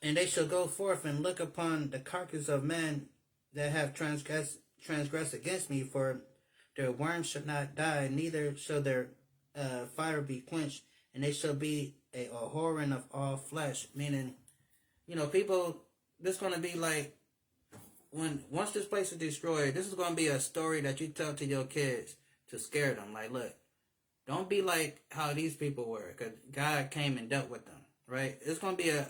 they shall go forth and look upon the carcass of men that have transgressed against me, for their worms shall not die, neither shall their fire be quenched, and they shall be a whoring of all flesh. Meaning, people, this is going to be like, once this place is destroyed, this is going to be a story that you tell to your kids to scare them. Like, look, don't be like how these people were, because God came and dealt with them, right? It's going to be a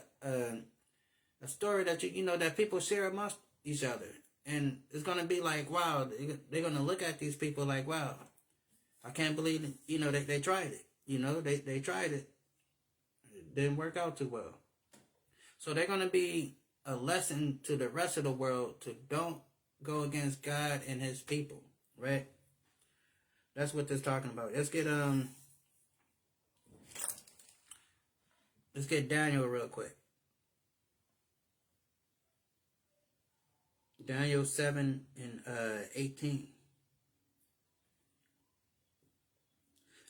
story that that people share amongst each other, and it's going to be like, wow, they're going to look at these people like, wow, I can't believe they tried it. They tried it. It didn't work out too well. So they're going to be a lesson to the rest of the world to don't go against God and his people, right? That's what this is talking about. Let's get Daniel real quick. Daniel 7 and 18.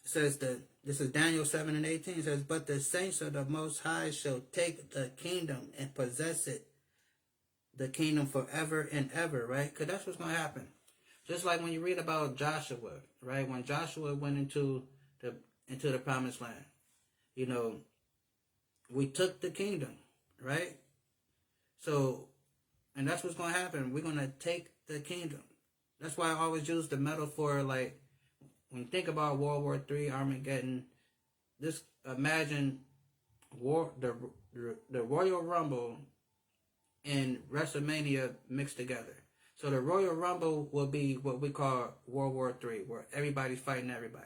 It says that this is Daniel 7 and 18. It says, but the saints of the Most High shall take the kingdom and possess it, the kingdom forever and ever, right? Because that's what's going to happen. Just like when you read about Joshua, right? When Joshua went into the promised land, we took the kingdom, right? So, and that's what's going to happen. We're going to take the kingdom. That's why I always use the metaphor, like, when you think about World War III, Armageddon, just imagine the Royal Rumble and WrestleMania mixed together. So the Royal Rumble will be what we call World War III, where everybody's fighting everybody.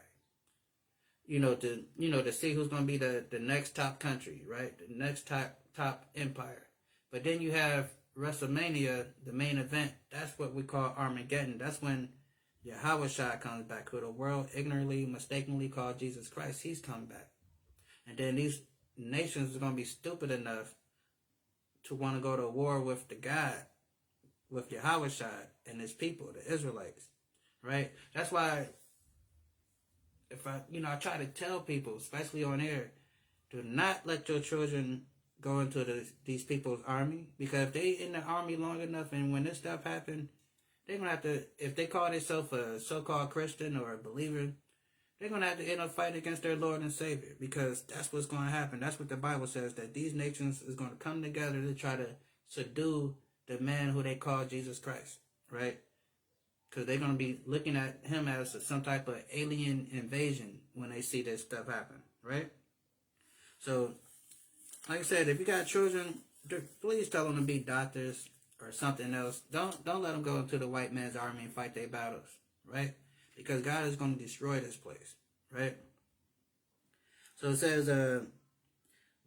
To see who's going to be the next top country, right? The next top empire. But then you have WrestleMania, the main event. That's what we call Armageddon. That's when Yahweh comes back, who the world ignorantly, mistakenly called Jesus Christ. He's come back. And then these nations are going to be stupid enough to want to go to war with the God, with Yahweh and his people, the Israelites, right? That's why if I try to tell people, especially on air, do not let your children go into these people's army, because if they in the army long enough and when this stuff happens, they're going to have to, if they call themselves a so-called Christian or a believer, they're going to have to end up fighting against their Lord and Savior, because that's what's going to happen. That's what the Bible says, that these nations is going to come together to try to subdue the man who they call Jesus Christ, right? Because they're going to be looking at him as some type of alien invasion when they see this stuff happen, right? So, like I said, if you got children, please tell them to be doctors or something else. Don't let them go into the white man's army and fight their battles, right? Because God is going to destroy this place, right? So it says,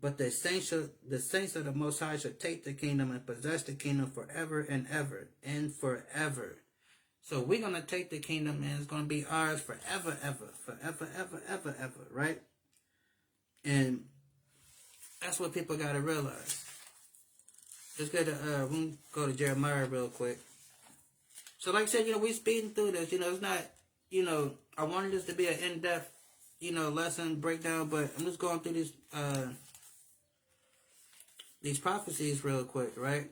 but the saints of the Most High shall take the kingdom and possess the kingdom forever and ever and forever. So we're going to take the kingdom and it's going to be ours forever, ever, right? And that's what people got to realize. Let's we'll go to Jeremiah real quick. So like I said, we speeding through this. It's not, I wanted this to be an in-depth, lesson breakdown, but I'm just going through these prophecies real quick, right?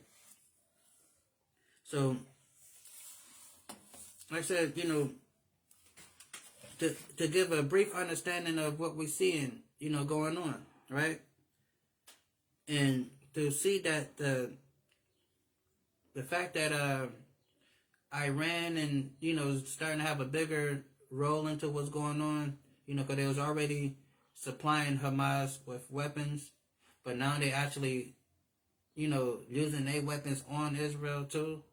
So, like I said, to give a brief understanding of what we're seeing, going on, right? And to see that the fact that Iran and is starting to have a bigger role into what's going on, because they was already supplying Hamas with weapons, but now they actually using their weapons on Israel too.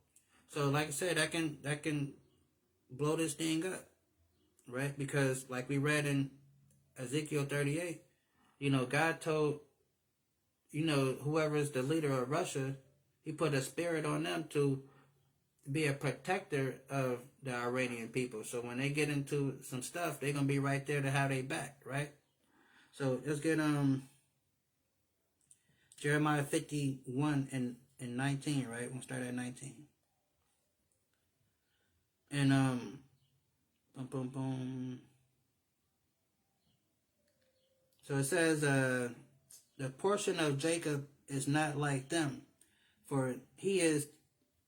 So like I said, that can blow this thing up, right? Because like we read in Ezekiel 38, God told whoever is the leader of Russia, he put a spirit on them to be a protector of the Iranian people. So when they get into some stuff, they're going to be right there to have their back, right? So let's get Jeremiah 51 and 19, right? We'll start at 19. And boom, boom, boom. So it says, the portion of Jacob is not like them, for he is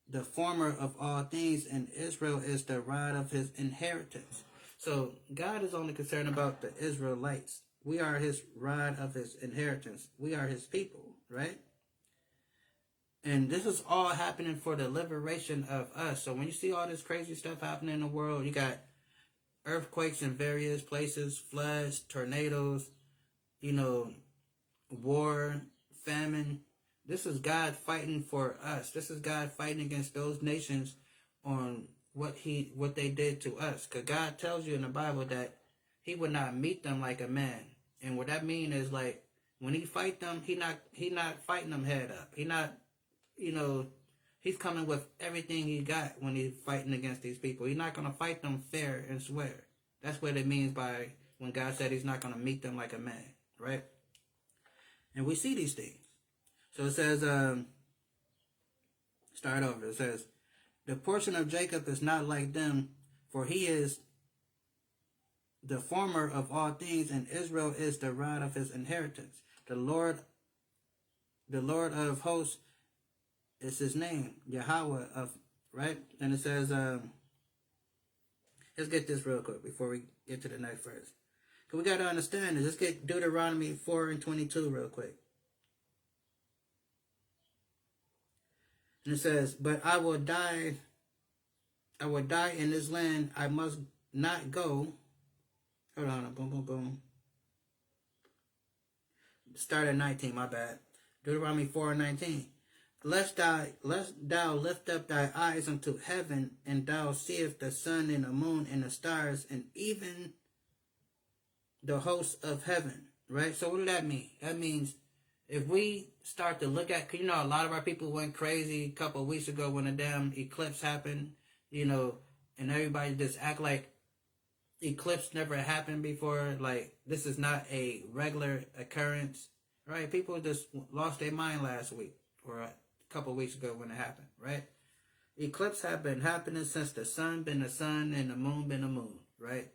the former of all things, and Israel is the rod of his inheritance. So God is only concerned about the Israelites. We are his rod of his inheritance. We are his people, right? And this is all happening for the liberation of us. So when you see all this crazy stuff happening in the world, you got earthquakes in various places, floods, tornadoes, war, famine. This is God fighting for us. This is God fighting against those nations on what they did to us. Because God tells you in the Bible that he would not meet them like a man. And what that means is, like, when he fight them, he not fighting them head up. He not, he's coming with everything he got when he's fighting against these people. He's not going to fight them fair and square. That's what it means by when God said he's not going to meet them like a man, right? And we see these things. So it says, start over. It says, the portion of Jacob is not like them, for he is the former of all things, and Israel is the rod of his inheritance. The Lord of hosts is his name, Yahweh of, right? And it says, let's get this real quick before we get to the next verse. Because we got to understand this. Let's get Deuteronomy 4 and 22 real quick. And it says, but I will die in this land. I must not go. Hold on, boom, boom, boom. Start at 19, my bad. Deuteronomy 4 and 19. Lest thou lift up thy eyes unto heaven, and thou seest the sun and the moon and the stars, and even the hosts of heaven. Right? So what does that mean? That means if we start to look at, a lot of our people went crazy a couple of weeks ago when a damn eclipse happened, and everybody just act like eclipse never happened before, like this is not a regular occurrence, right? People just lost their mind last week or a couple of weeks ago when it happened, right? Eclipse have been happening since the sun been the sun and the moon been the moon, right?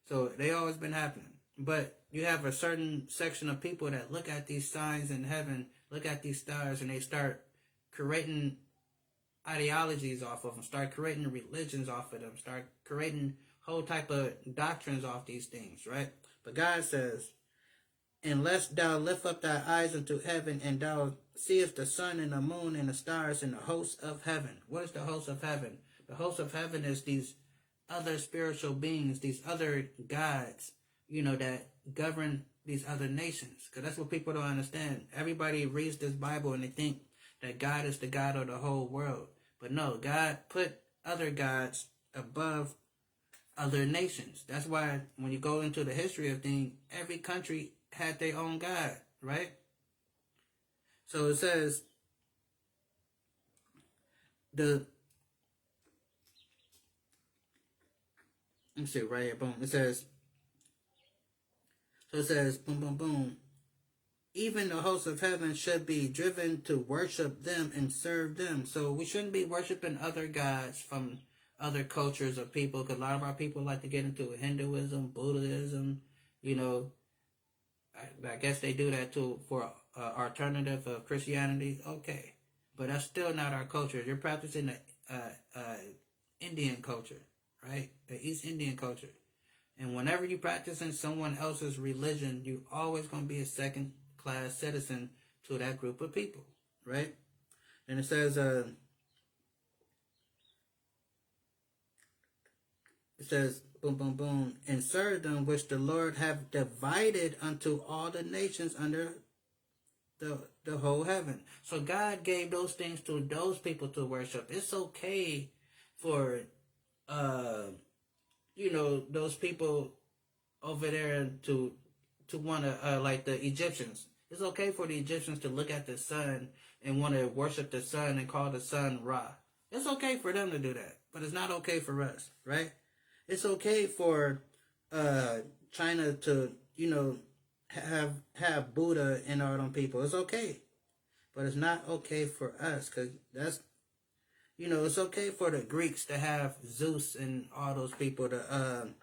So they always been happening. But you have a certain section of people that look at these signs in heaven, look at these stars, and they start creating ideologies off of them, start creating religions off of them, start creating whole type of doctrines off these things, right? But God says, unless thou lift up thy eyes unto heaven, and thou seest the sun and the moon and the stars and the hosts of heaven. What is the host of heaven? The host of heaven is these other spiritual beings, these other gods, that govern these other nations. Because that's what people don't understand. Everybody reads this Bible and they think that God is the God of the whole world. But no, God put other gods above other nations. That's why when you go into the history of things, every country had their own God, right? So it says, let me see, right here, boom. It says, boom, boom, boom. Even the hosts of heaven should be driven to worship them and serve them. So we shouldn't be worshiping other gods from other cultures or people, because a lot of our people like to get into Hinduism, Buddhism, I guess they do that too for alternative of Christianity. Okay, but that's still not our culture. You're practicing the Indian culture, right? The East Indian culture. And whenever you practicing someone else's religion, you always going to be a second-class citizen to that group of people, right? And it says, boom, boom, boom, and serve them which the Lord have divided unto all the nations under the whole heaven. So God gave those things to those people to worship. It's okay for those people over there to want to, like the Egyptians. It's okay for the Egyptians to look at the sun and want to worship the sun and call the sun Ra. It's okay for them to do that, but it's not okay for us, right? It's okay for China to, have Buddha and all them people. It's okay, but it's not okay for us, because that's, it's okay for the Greeks to have Zeus and all those people, the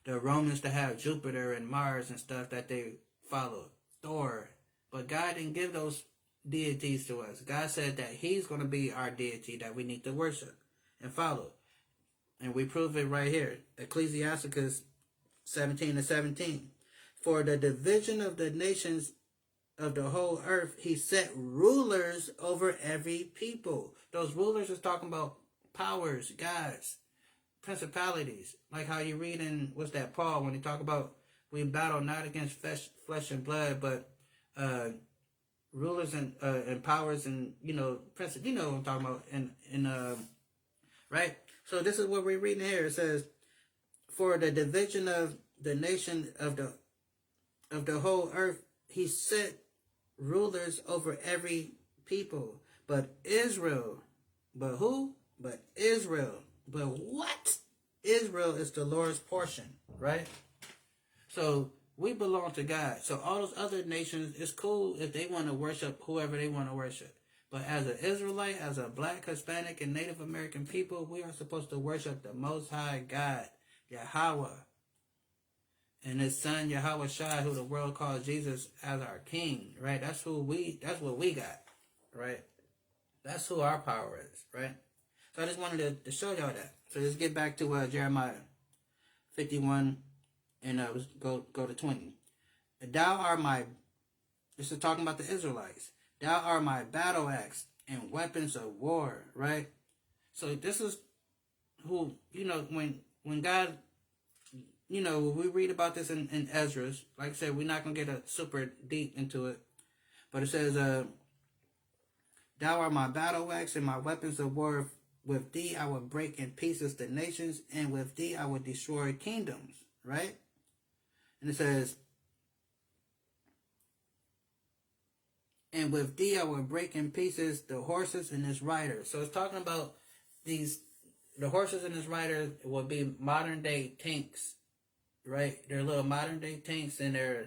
Romans to have Jupiter and Mars and stuff that they follow, Thor. But God didn't give those deities to us. God said that He's going to be our deity that we need to worship and follow. And we prove it right here. Ecclesiasticus 17:17. For the division of the nations of the whole earth, He set rulers over every people. Those rulers is talking about powers, gods, principalities. Like how you read in, what's that, Paul, when he talk about we battle not against flesh and blood, but rulers and powers and, what I'm talking about. Right? So this is what we're reading here. It says, for the division of the nation of the whole earth, He set rulers over every people. But Israel, but who? But Israel. But what? Israel is the Lord's portion, right? So we belong to God. So all those other nations, it's cool if they want to worship whoever they want to worship. But as an Israelite, as a Black, Hispanic, and Native American people, we are supposed to worship the Most High God, Yahweh, and His Son, Yahweh Shai, who the world calls Jesus, as our King, right? That's what we got, right? That's who our power is, right? So I just wanted to show y'all that. So let's get back to Jeremiah 51, and let's go to 20. Thou art my, this is talking about the Israelites. Thou art my battle axe and weapons of war, right? So this is who, when God, we read about this in Ezra's. Like I said, we're not going to get super deep into it. But it says, thou art my battle axe and my weapons of war. With thee I will break in pieces the nations, and with thee I will destroy kingdoms, right? And it says, and with thee I will break in pieces the horses and his riders. So it's talking about the horses and his riders will be modern day tanks, right? They're little modern day tanks, and they're,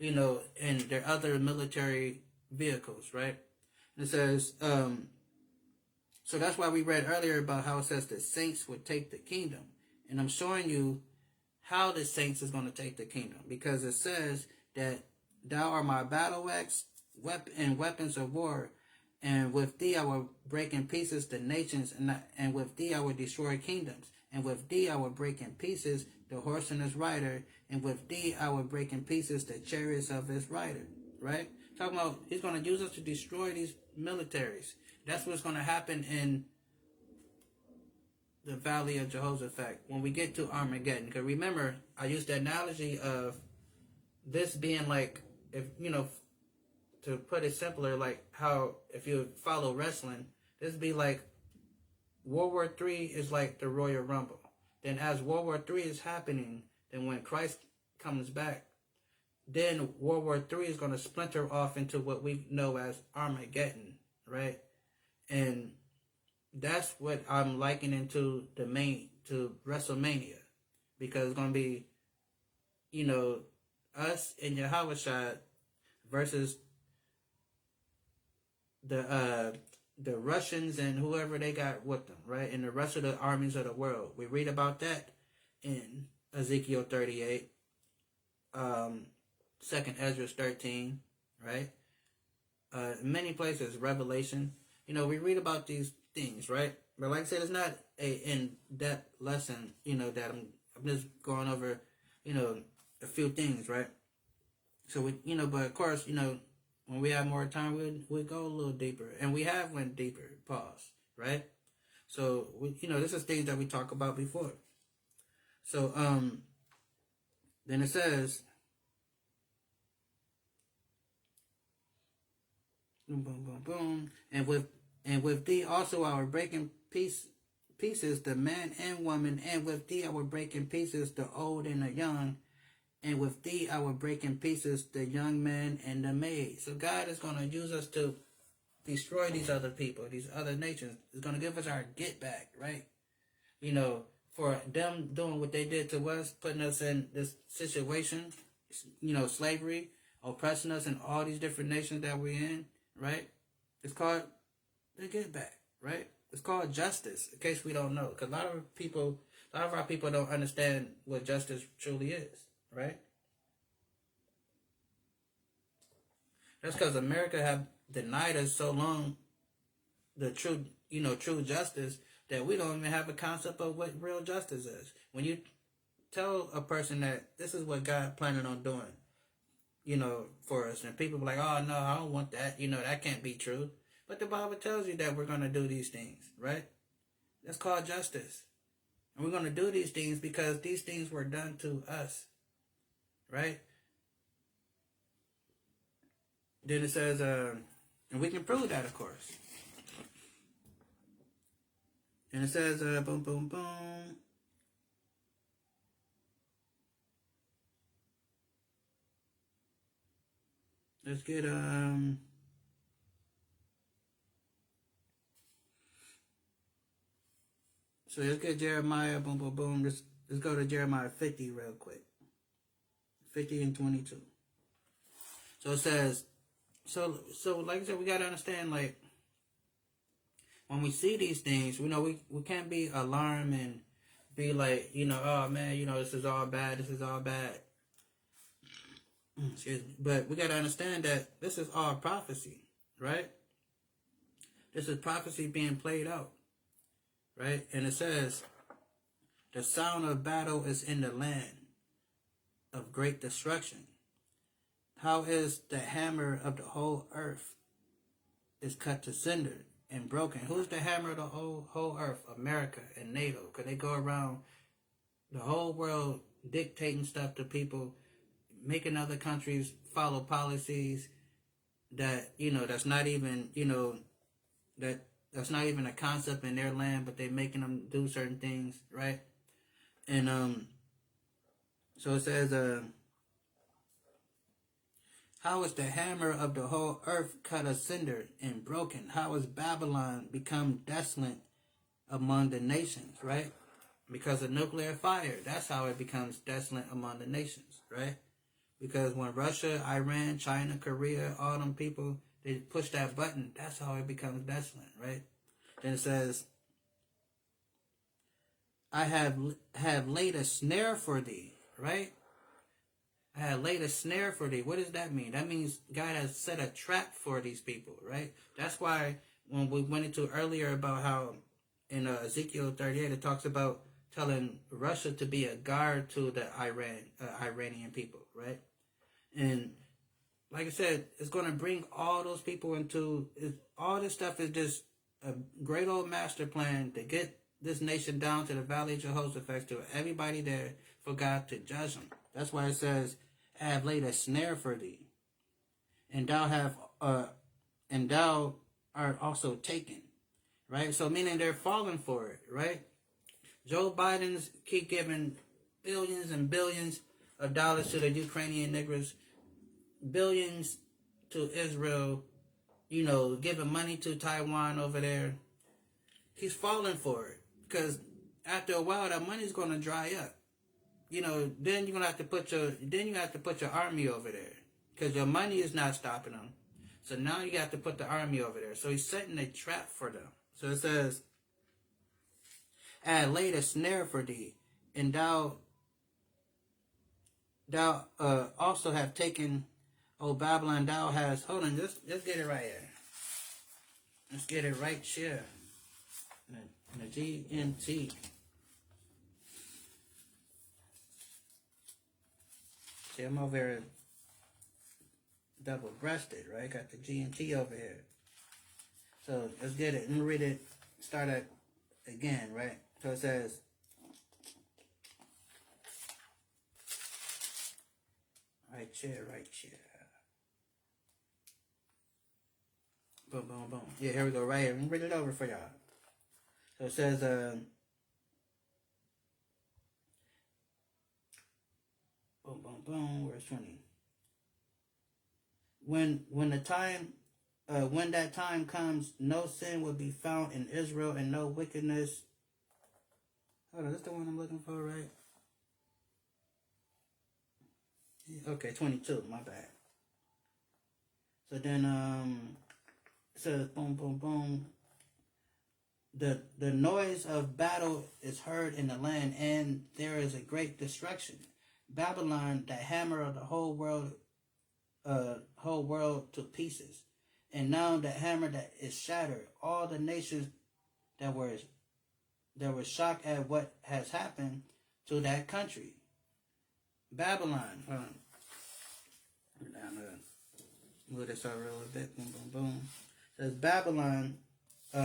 and their other military vehicles, right? And it says, so that's why we read earlier about how it says the saints would take the kingdom. And I'm showing you how the saints is going to take the kingdom. Because it says that thou art my battle axe and weapons of war. And with thee I will break in pieces the nations. And with thee I will destroy kingdoms. And with thee I will break in pieces the horse and his rider. And with thee I will break in pieces the chariots of his rider. Right? Talking about He's going to use us to destroy these militaries. That's what's going to happen in the Valley of Jehoshaphat when we get to Armageddon. Because remember, I used the analogy of this being like, if to put it simpler, like how if you follow wrestling, this would be like World War III is like the Royal Rumble. Then as World War III is happening, then when Christ comes back, then World War III is going to splinter off into what we know as Armageddon, right? And that's what I'm likening to WrestleMania, because it's gonna be, us and Yahweh versus the Russians and whoever they got with them, right? And the rest of the armies of the world. We read about that in Ezekiel 38, 2nd Ezra 13, right? Many places, Revelation. We read about these things, right? But like I said, it's not a in-depth lesson, that I'm just going over, a few things, right? So we, but of course, when we have more time, we'll go a little deeper, and we have went deeper. Pause, right? So we, this is things that we talked about before. So then it says, boom, boom, boom, boom, and with thee also I will break in pieces the man and woman, and with thee I will break in pieces the old and the young, and with thee I will break in pieces the young man and the maid. So God is going to use us to destroy these other people, these other nations. He's going to give us our get back, right? For them doing what they did to us, putting us in this situation, slavery. oppressing us in all these different nations that we're in, right? It's called the get back, right? It's called justice, in case we don't know. Because a lot of our people don't understand what justice truly is, right? That's because America have denied us so long the true justice that we don't even have a concept of what real justice is. When you tell a person that this is what God planning on doing, for us, and people be like, oh no, I don't want that. That can't be true. But the Bible tells you that we're going to do these things, right? That's called justice. And we're going to do these things because these things were done to us, right? Then it says, and we can prove that, of course. And it says, boom, boom, boom. Let's get, so let's get Jeremiah, boom, boom, boom. Let's go to Jeremiah 50 real quick. 50 and 22. So it says, so like I said, we got to understand, like, when we see these things, we can't be alarmed and be like, oh man, this is all bad, this is all bad. Excuse me. But we got to understand that this is all prophecy, right? This is prophecy being played out, right? And it says, the sound of battle is in the land of great destruction. How is the hammer of the whole earth is cut to cinder and broken? Who's the hammer of the whole earth? America and NATO. Because they go around the whole world dictating stuff to people, making other countries follow policies that, that's not even, that's not even a concept in their land, but they're making them do certain things, right? And so it says, how is the hammer of the whole earth cut asunder and broken? How is Babylon become desolate among the nations, right? Because of nuclear fire, that's how it becomes desolate among the nations, right? Because when Russia, Iran, China, Korea, all them people, they push that button, that's how it becomes desolate, right? Then it says, I have laid a snare for thee, right? I have laid a snare for thee. What does that mean? That means God has set a trap for these people, right? That's why when we went into earlier about how in Ezekiel 38 it talks about telling Russia to be a guard to the Iranian people, right? And like I said, it's going to bring all those people into all this stuff is just a great old master plan to get this nation down to the valley of Jehoshaphat, to everybody there, for God to judge them. That's why it says, I have laid a snare for thee, and thou art also taken, right? So meaning they're falling for it, right? Joe Biden's keep giving billions and billions of dollars to the Ukrainian niggers, billions to Israel, giving money to Taiwan over there. He's falling for it because after a while that money's going to dry up. Then you're gonna have to put your army over there because your money is not stopping them. So now you got to put the army over there. So he's setting a trap for them. So it says, I have laid a snare for thee, and thou also have taken, O Babylon, thou hast, hold on, let's get it right here. Let's get it right here. In the GNT. See, I'm over here double-breasted, right? Got the GNT over here. So let's get it. Let me read it. Start it again, right? So it says, right here. Boom, boom, boom. Yeah, here we go, right here. Let me read it over for y'all. So it says, boom, boom, boom. Where's 20? When that time comes, no sin will be found in Israel, and no wickedness. Hold on, that's the one I'm looking for, right? Okay, 22. My bad. So then it says boom, boom, boom. The noise of battle is heard in the land, and there is a great destruction. Babylon, the hammer of the whole world to pieces. And now the hammer that is shattered, all the nations that were shocked at what has happened to that country. Babylon. Hold on. Move this out real bit. Boom, boom, boom. It says Babylon,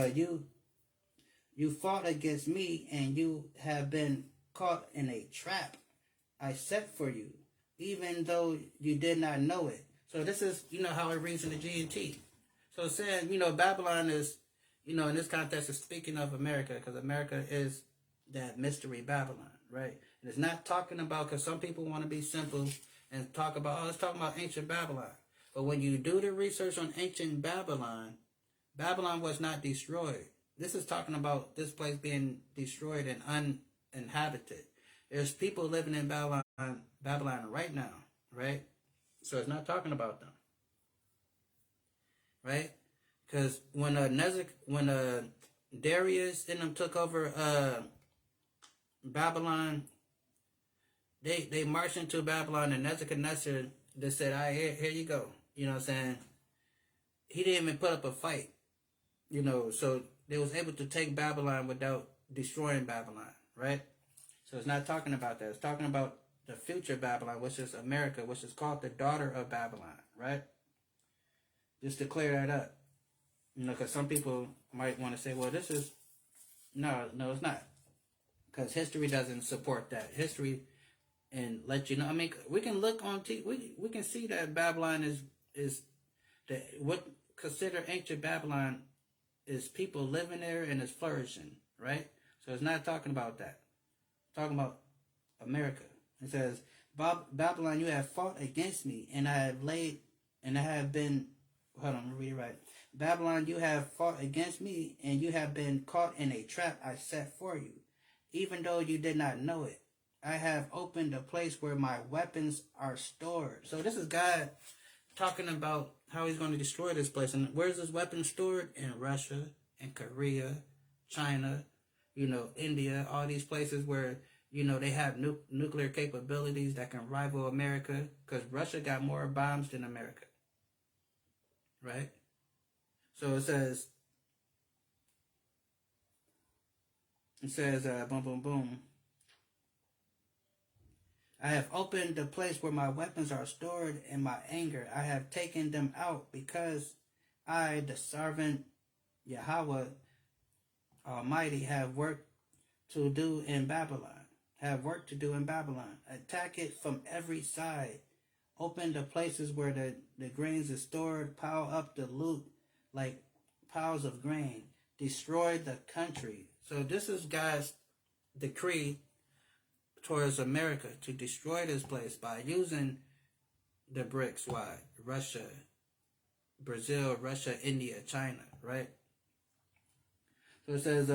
you fought against me, and you have been caught in a trap I set for you, even though you did not know it. So this is, how it reads in the G&T. So it's saying, Babylon is, in this context, is speaking of America, because America is that mystery Babylon, right? And it's not talking about, because some people want to be simple and talk about, it's talking about ancient Babylon. But when you do the research on ancient Babylon, Babylon was not destroyed. This is talking about this place being destroyed and uninhabited. There's people living in Babylon right now, right? So it's not talking about them, right? Because when Darius and them took over Babylon, they marched into Babylon, and Nebuchadnezzar just said, "All right, here you go." You know what I'm saying? He didn't even put up a fight, so they was able to take Babylon without destroying Babylon, right? So it's not talking about that. It's talking about the future Babylon, which is America, which is called the daughter of Babylon, right? Just to clear that up. Because some people might want to say, well, this is... No, it's not. Because history doesn't support that. History and let you know. I mean, we can look on TV. We can see that Babylon is what consider ancient Babylon is people living there and is flourishing, right? So it's not talking about that. It's talking about America. It says, Babylon, you have fought against me, and I have been, hold on, let me read it right. Babylon, you have fought against me, and you have been caught in a trap I set for you, even though you did not know it. I have opened a place where my weapons are stored. So this is God talking about how he's going to destroy this place. And where's his weapons stored? In Russia, in Korea, China, India, all these places where, they have nuclear capabilities that can rival America, because Russia got more bombs than America, right? So it says, boom, boom, boom. I have opened the place where my weapons are stored in my anger. I have taken them out because I, the servant Yahweh Almighty, have work to do in Babylon. Attack it from every side. Open the places where the grains is stored. Pile up the loot like piles of grain. Destroy the country. So this is God's decree towards America, to destroy this place by using the BRICS. Why? Russia, Brazil, Russia, India, China, right? So it says,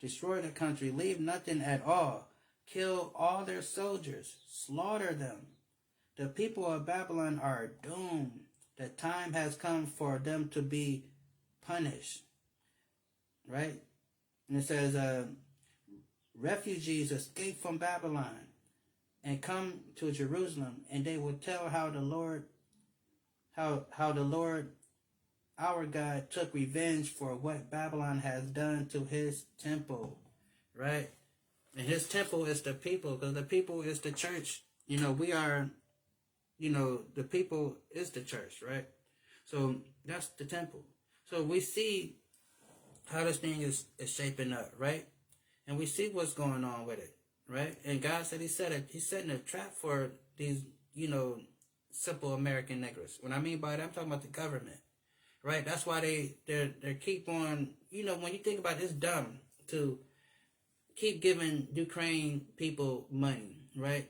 destroy the country, leave nothing at all, kill all their soldiers, slaughter them. The people of Babylon are doomed. The time has come for them to be punished, right? And it says, refugees escape from Babylon and come to Jerusalem, and they will tell how the Lord our God took revenge for what Babylon has done to his temple, right? And his temple is the people, because the people is the church. We are, the people is the church, right? So that's the temple. So we see how this thing is shaping up, right? And we see what's going on with it, right? And God said he's setting a trap for these, simple American niggers. What I mean by that, I'm talking about the government, right? That's why they keep on, when you think about it, it's dumb to keep giving Ukraine people money, right?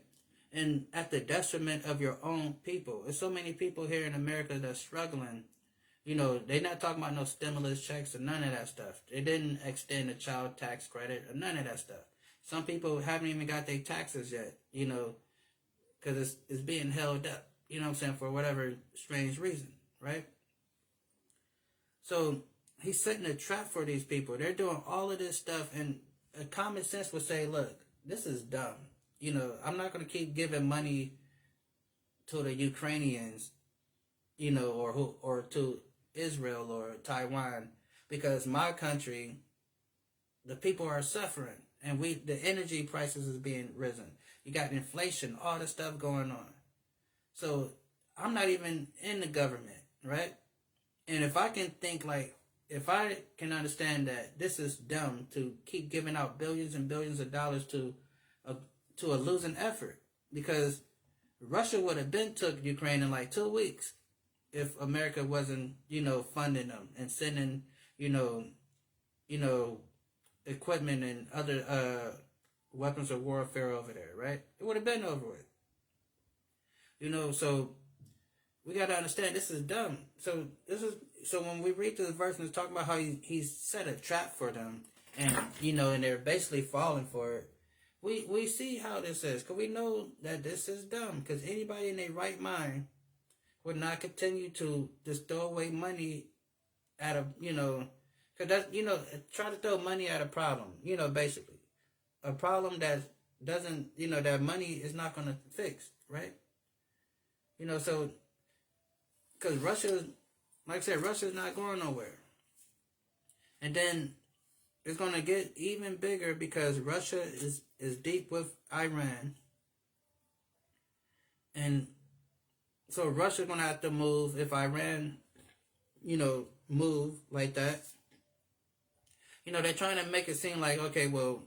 And at the detriment of your own people. There's so many people here in America that's struggling. They're not talking about no stimulus checks or none of that stuff. They didn't extend the child tax credit or none of that stuff. Some people haven't even got their taxes yet, because it's being held up, for whatever strange reason, right? So he's setting a trap for these people. They're doing all of this stuff, and common sense would say, look, this is dumb. I'm not going to keep giving money to the Ukrainians, or to Israel or Taiwan, because my country, the people are suffering, and the energy prices is being risen. You got inflation, all this stuff going on. So I'm not even in the government, right? And if I can understand that this is dumb to keep giving out billions and billions of dollars to a losing effort, because Russia would have been took Ukraine in like 2 weeks if America wasn't, funding them and sending, equipment and other weapons of warfare over there, right? It would have been over with. So we got to understand this is dumb. So when we read this verse and it's talking about how he's set a trap for them, and and they're basically falling for it. We see how this is, because we know that this is dumb, because anybody in their right mind would not continue to just throw away money at because that's, try to throw money at a problem, basically. A problem that doesn't, that money is not going to fix, right? So, because Russia, like I said, Russia's not going nowhere. And then it's going to get even bigger because Russia is deep with Iran. And so Russia's going to have to move if Iran, move like that. They're trying to make it seem like, okay, well,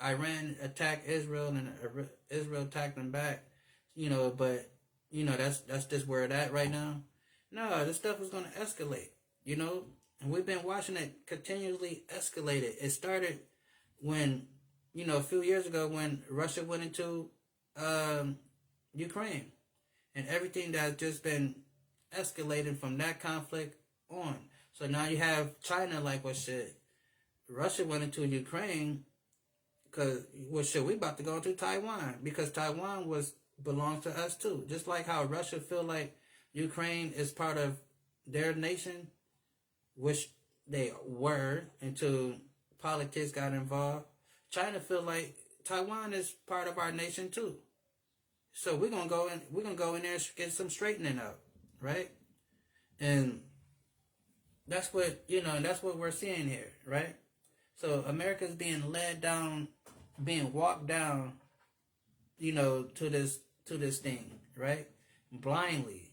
Iran attacked Israel and Israel attacked them back, but, that's just where it's at right now. No, this stuff is going to escalate, and we've been watching it continuously escalate. It started when, a few years ago when Russia went into Ukraine, and everything that's just been escalating from that conflict on. So now you have China like, well, shit, Russia went into Ukraine because, well, shit, we about to go into Taiwan because Taiwan belongs to us too. Just like how Russia feel like Ukraine is part of their nation, which they were until politics got involved. China feel like Taiwan is part of our nation too. So we're gonna go in there and get some straightening up, right? And that's what that's what we're seeing here, right? So America's being led down, being walked down, to this thing, right? Blindly.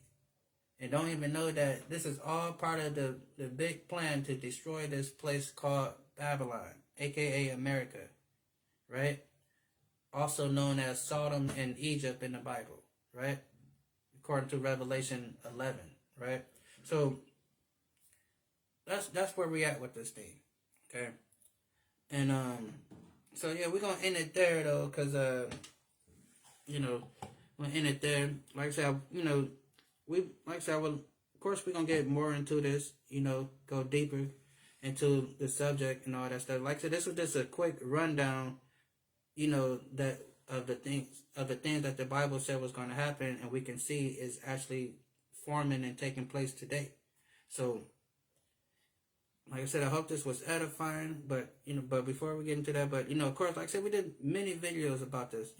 And don't even know that this is all part of the big plan to destroy this place called Babylon, aka America, right? Also known as Sodom and Egypt in the Bible, right? According to Revelation 11, right? So that's where we at with this thing, okay? And so yeah, we're gonna end it there though, cause we'll end it there. Like I said, of course we're gonna get more into this, go deeper into the subject and all that stuff. Like I said, this was just a quick rundown, that of the things that the Bible said was gonna happen, and we can see is actually forming and taking place today. So like I said, I hope this was edifying, but before we get into that, of course, like I said, we did many videos about this.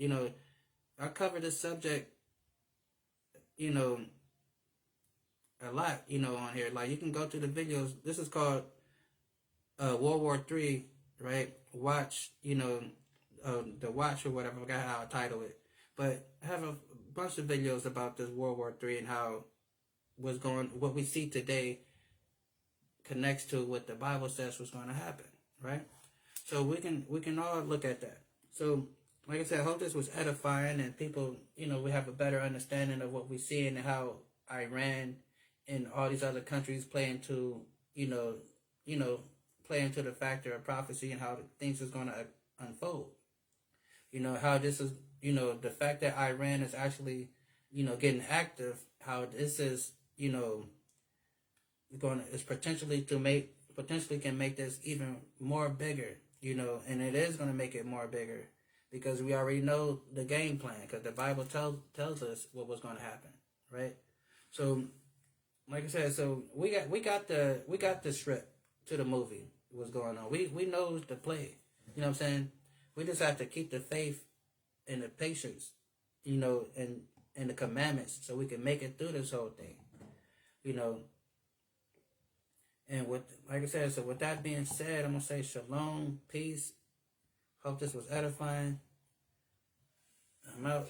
I covered this subject, a lot, on here. Like, you can go to the videos. This is called World War III, right? Watch, the Watch or whatever. I forgot how I title it. But I have a bunch of videos about this World War III and how what we see today connects to what the Bible says was going to happen, right? So we can all look at that. So, like I said, I hope this was edifying and people, we have a better understanding of what we see and how Iran and all these other countries play into, play into the factor of prophecy and how things is going to unfold. How this is, the fact that Iran is actually, getting active, how this is, is potentially can make this even more bigger, and it is going to make it more bigger because we already know the game plan, because the Bible tells us what was going to happen, right? So, like I said, so we got the script to the movie. What's going on? We know the play. You know what I'm saying? We just have to keep the faith and the patience, and the commandments, so we can make it through this whole thing. You know, and with like I said, so with that being said, I'm gonna say shalom, peace. Hope this was edifying. I'm out.